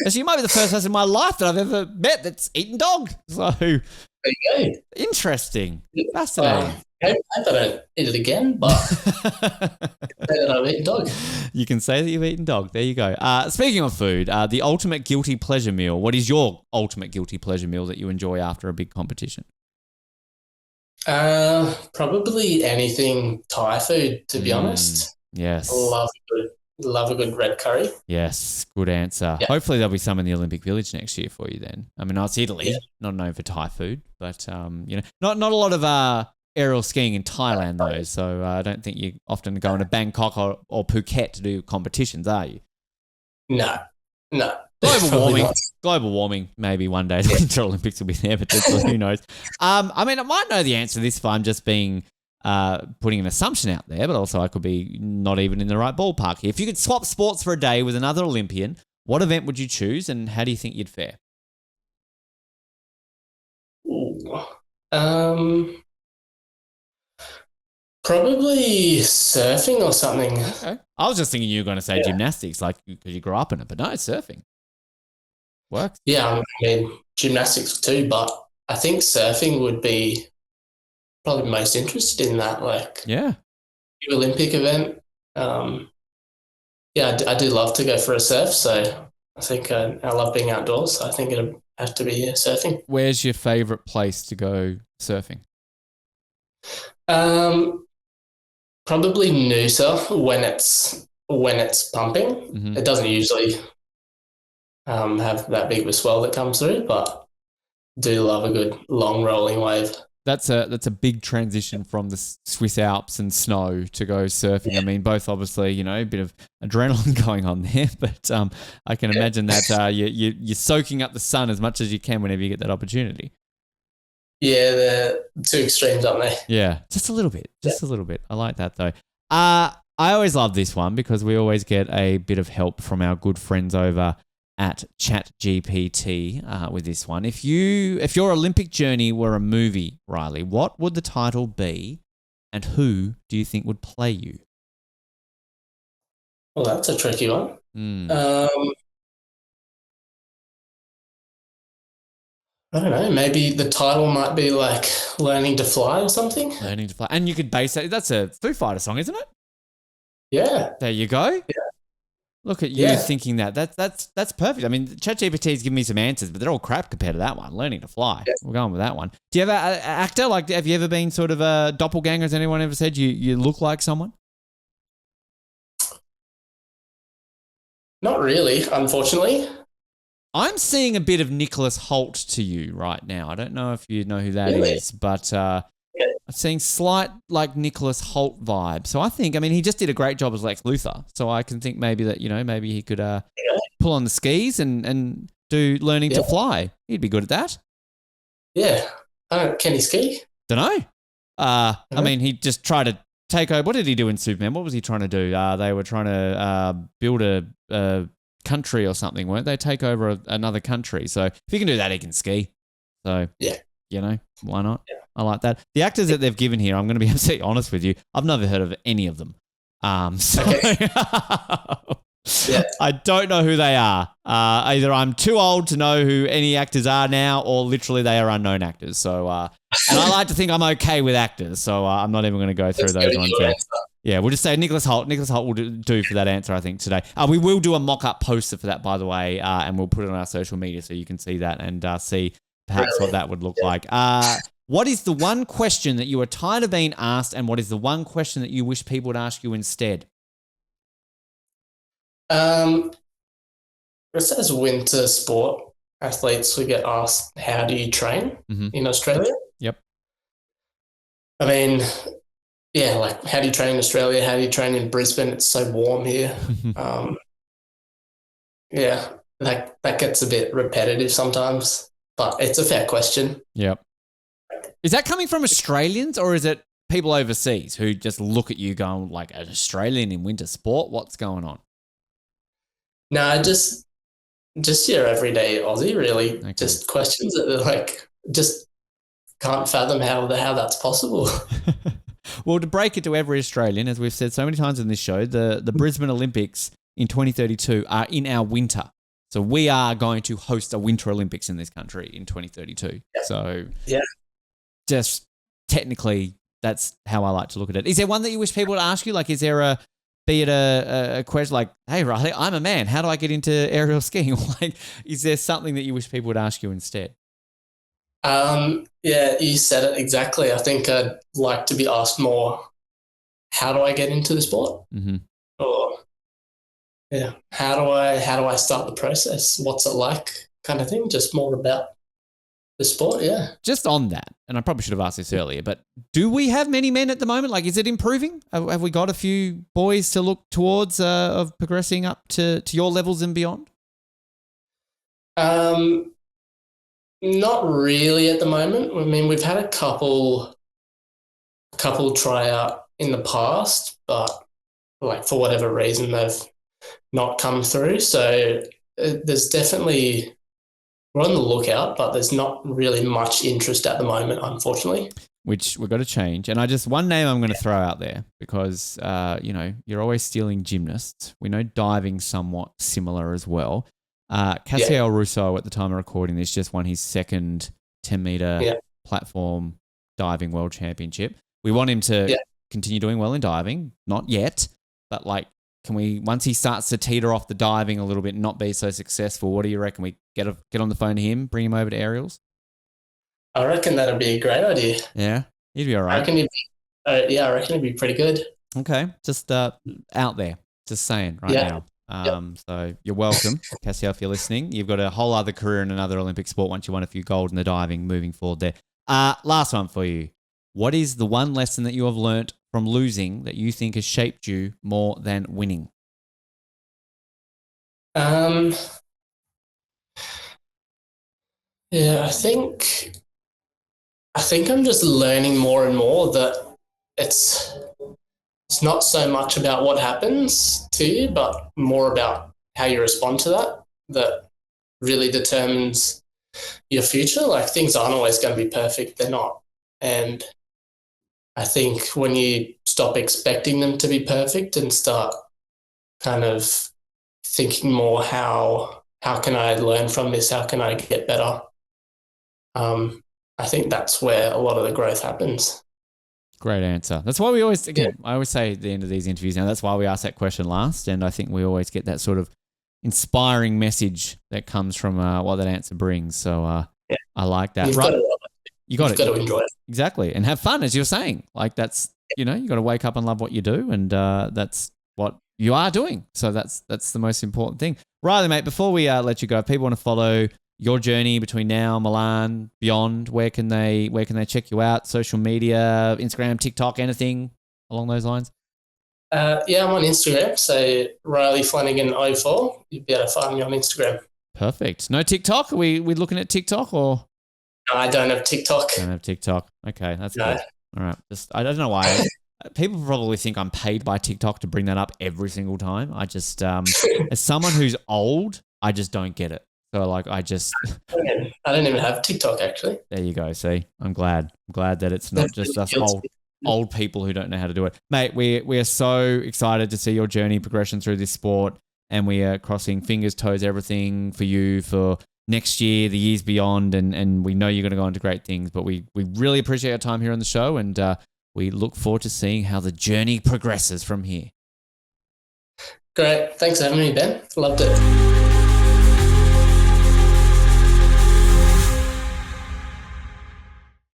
actually, you might be the first person in my life that I've ever met that's eaten dog. So, there you go. Interesting. Fascinating. I hope I don't eat it again, but say that I've eaten dog. You can say that you've eaten dog. There you go. Speaking of food, the ultimate guilty pleasure meal. What is your ultimate guilty pleasure meal that you enjoy after a big competition? Probably anything Thai food, to be honest. Yes. Love a good red curry. Yes, good answer. Yeah. Hopefully there'll be some in the Olympic Village next year for you then. I mean, it's Italy, not known for Thai food, but not a lot of aerial skiing in Thailand though, so I don't think you often go to Bangkok or Phuket to do competitions, are you? No. Global warming, maybe one day the Winter Olympics will be there, but who knows? I mean, I might know the answer to this if I'm just being putting an assumption out there, but also I could be not even in the right ballpark here. If you could swap sports for a day with another Olympian, what event would you choose and how do you think you'd fare? Probably surfing or something. Okay. I was just thinking you were going to say gymnastics, like because you grew up in it, but no, it's surfing. Works. Yeah, I mean gymnastics too, but I think surfing would be probably most interested in that. Like, new Olympic event. I do love to go for a surf, so I think I love being outdoors. So I think it'd have to be surfing. Where's your favourite place to go surfing? Probably Noosa when it's pumping. Mm-hmm. It doesn't usually have that big of a swell that comes through, but do love a good long rolling wave. That's a big transition from the Swiss Alps and snow to go surfing. Yeah. I mean, both obviously, a bit of adrenaline going on there, but I can imagine that you're soaking up the sun as much as you can whenever you get that opportunity. Yeah, they're two extremes, aren't they? Yeah, just a little bit. A little bit. I like that, though. I always love this one because we always get a bit of help from our good friends over at ChatGPT with this one. If your Olympic journey were a movie, Reilly, what would the title be and who do you think would play you? Well, that's a tricky one. I don't know. Maybe the title might be like Learning to Fly or something. Learning to Fly. And you could base that. That's a Foo Fighter song, isn't it? Yeah. There you go. Yeah. Look at you thinking that. That's perfect. I mean, ChatGPT's given me some answers, but they're all crap compared to that one, Learning to Fly. Yeah. We're going with that one. Do you have an actor? Like, have you ever been sort of a doppelganger? Has anyone ever said you look like someone? Not really, unfortunately. I'm seeing a bit of Nicholas Hoult to you right now. I don't know if you know who that is, but I'm seeing slight like Nicholas Hoult vibe. So I think, he just did a great job as Lex Luthor. So I can think maybe that, maybe he could pull on the skis and do Learning to Fly. He'd be good at that. Yeah. Can he ski? Don't know. He just tried to take over. What did he do in Superman? What was he trying to do? They were trying to build a country or something, weren't they? Take over another country. So if he can do that, he can ski. So, why not? Yeah. I like that. The actors that they've given here, I'm going to be absolutely honest with you, I've never heard of any of them. I don't know who they are. Either I'm too old to know who any actors are now or literally they are unknown actors. So, and I like to think I'm okay with actors. So I'm not even going to go through those ones there. Yeah, we'll just say Nicholas Hoult. Nicholas Hoult will do for that answer, I think, today. We will do a mock-up poster for that, by the way, and we'll put it on our social media so you can see that and see perhaps what that would look like. What is the one question that you are tired of being asked, and what is the one question that you wish people would ask you instead? just as winter sport athletes, we get asked, how do you train in Australia? Yep. I mean, yeah, like how do you train in Australia? How do you train in Brisbane? It's so warm here. Yeah, that gets a bit repetitive sometimes, but it's a fair question. Yep. Is that coming from Australians or is it people overseas who just look at you going like, an Australian in winter sport? What's going on? No, just your everyday Aussie, really. Okay. Just questions that are like, just can't fathom how that's possible. Well, to break it to every Australian, as we've said so many times in this show, the Brisbane Olympics in 2032 are in our winter. So we are going to host a winter Olympics in this country in 2032. Yep. So just technically, that's how I like to look at it. Is there one that you wish people would ask you? Like, is there be it a question like, hey, Reilly, I'm a man. How do I get into aerial skiing? Like, is there something that you wish people would ask you instead? Yeah, you said it exactly. I think I'd like to be asked more, how do I get into the sport? Or, yeah, how do I start the process? What's it like, kind of thing? Just more about the sport, yeah. Just on that, and I probably should have asked this earlier, but do we have many men at the moment? Like, is it improving? Have we got a few boys to look towards of progressing up to your levels and beyond? Not really at the moment. I mean, we've had a couple try out in the past, but like for whatever reason they've not come through. So there's definitely, we're on the lookout, but there's not really much interest at the moment, unfortunately. Which we've got to change. And one name I'm going to throw out there because, you're always stealing gymnasts. We know diving's somewhat similar as well. Cassiel Russo, at the time of recording this, just won his second 10-meter platform diving world championship. We want him to continue doing well in diving. Not yet, but like, can we, once he starts to teeter off the diving a little bit and not be so successful, what do you reckon? We get on the phone to him, bring him over to aerials? I reckon that'd be a great idea. Yeah, he'd be all right. I reckon he'd be pretty good. Okay, just out there, just saying now. So you're welcome, Cassiel, if you're listening. You've got a whole other career in another Olympic sport once you won a few gold in the diving moving forward there. Last one for you. What is the one lesson that you have learnt from losing that you think has shaped you more than winning? Yeah, I think I'm just learning more and more that it's not so much about what happens to you, but more about how you respond to that really determines your future. Like, things aren't always going to be perfect. They're not. And I think when you stop expecting them to be perfect and start kind of thinking more, how can I learn from this? How can I get better? I think that's where a lot of the growth happens. Great answer. That's why we always, I always say at the end of these interviews now, that's why we ask that question last. And I think we always get that sort of inspiring message that comes from what that answer brings. So I like that. You got to enjoy it. Exactly. And have fun, as you're saying. Like, that's, you got to wake up and love what you do. And that's what you are doing. So that's the most important thing. Reilly, mate, before we let you go, if people want to follow your journey between now, Milan, beyond, where can they check you out? Social media, Instagram, TikTok, anything along those lines? I'm on Instagram. So Reilly Flanagan 04. You'd be able to find me on Instagram. Perfect. No TikTok? Are we looking at TikTok or? No, I don't have TikTok. Don't have TikTok. Okay, that's good. All right. I don't know why. People probably think I'm paid by TikTok to bring that up every single time. I just, as someone who's old, I just don't get it. So like, I don't even have TikTok, actually. There you go. See, I'm glad that it's not just us old people who don't know how to do it. Mate, we are so excited to see your journey progression through this sport, and we are crossing fingers, toes, everything for you for next year, the years beyond, and we know you're going to go on to great things, but we really appreciate your time here on the show, and we look forward to seeing how the journey progresses from here. Great. Thanks for having me, Ben. Loved it.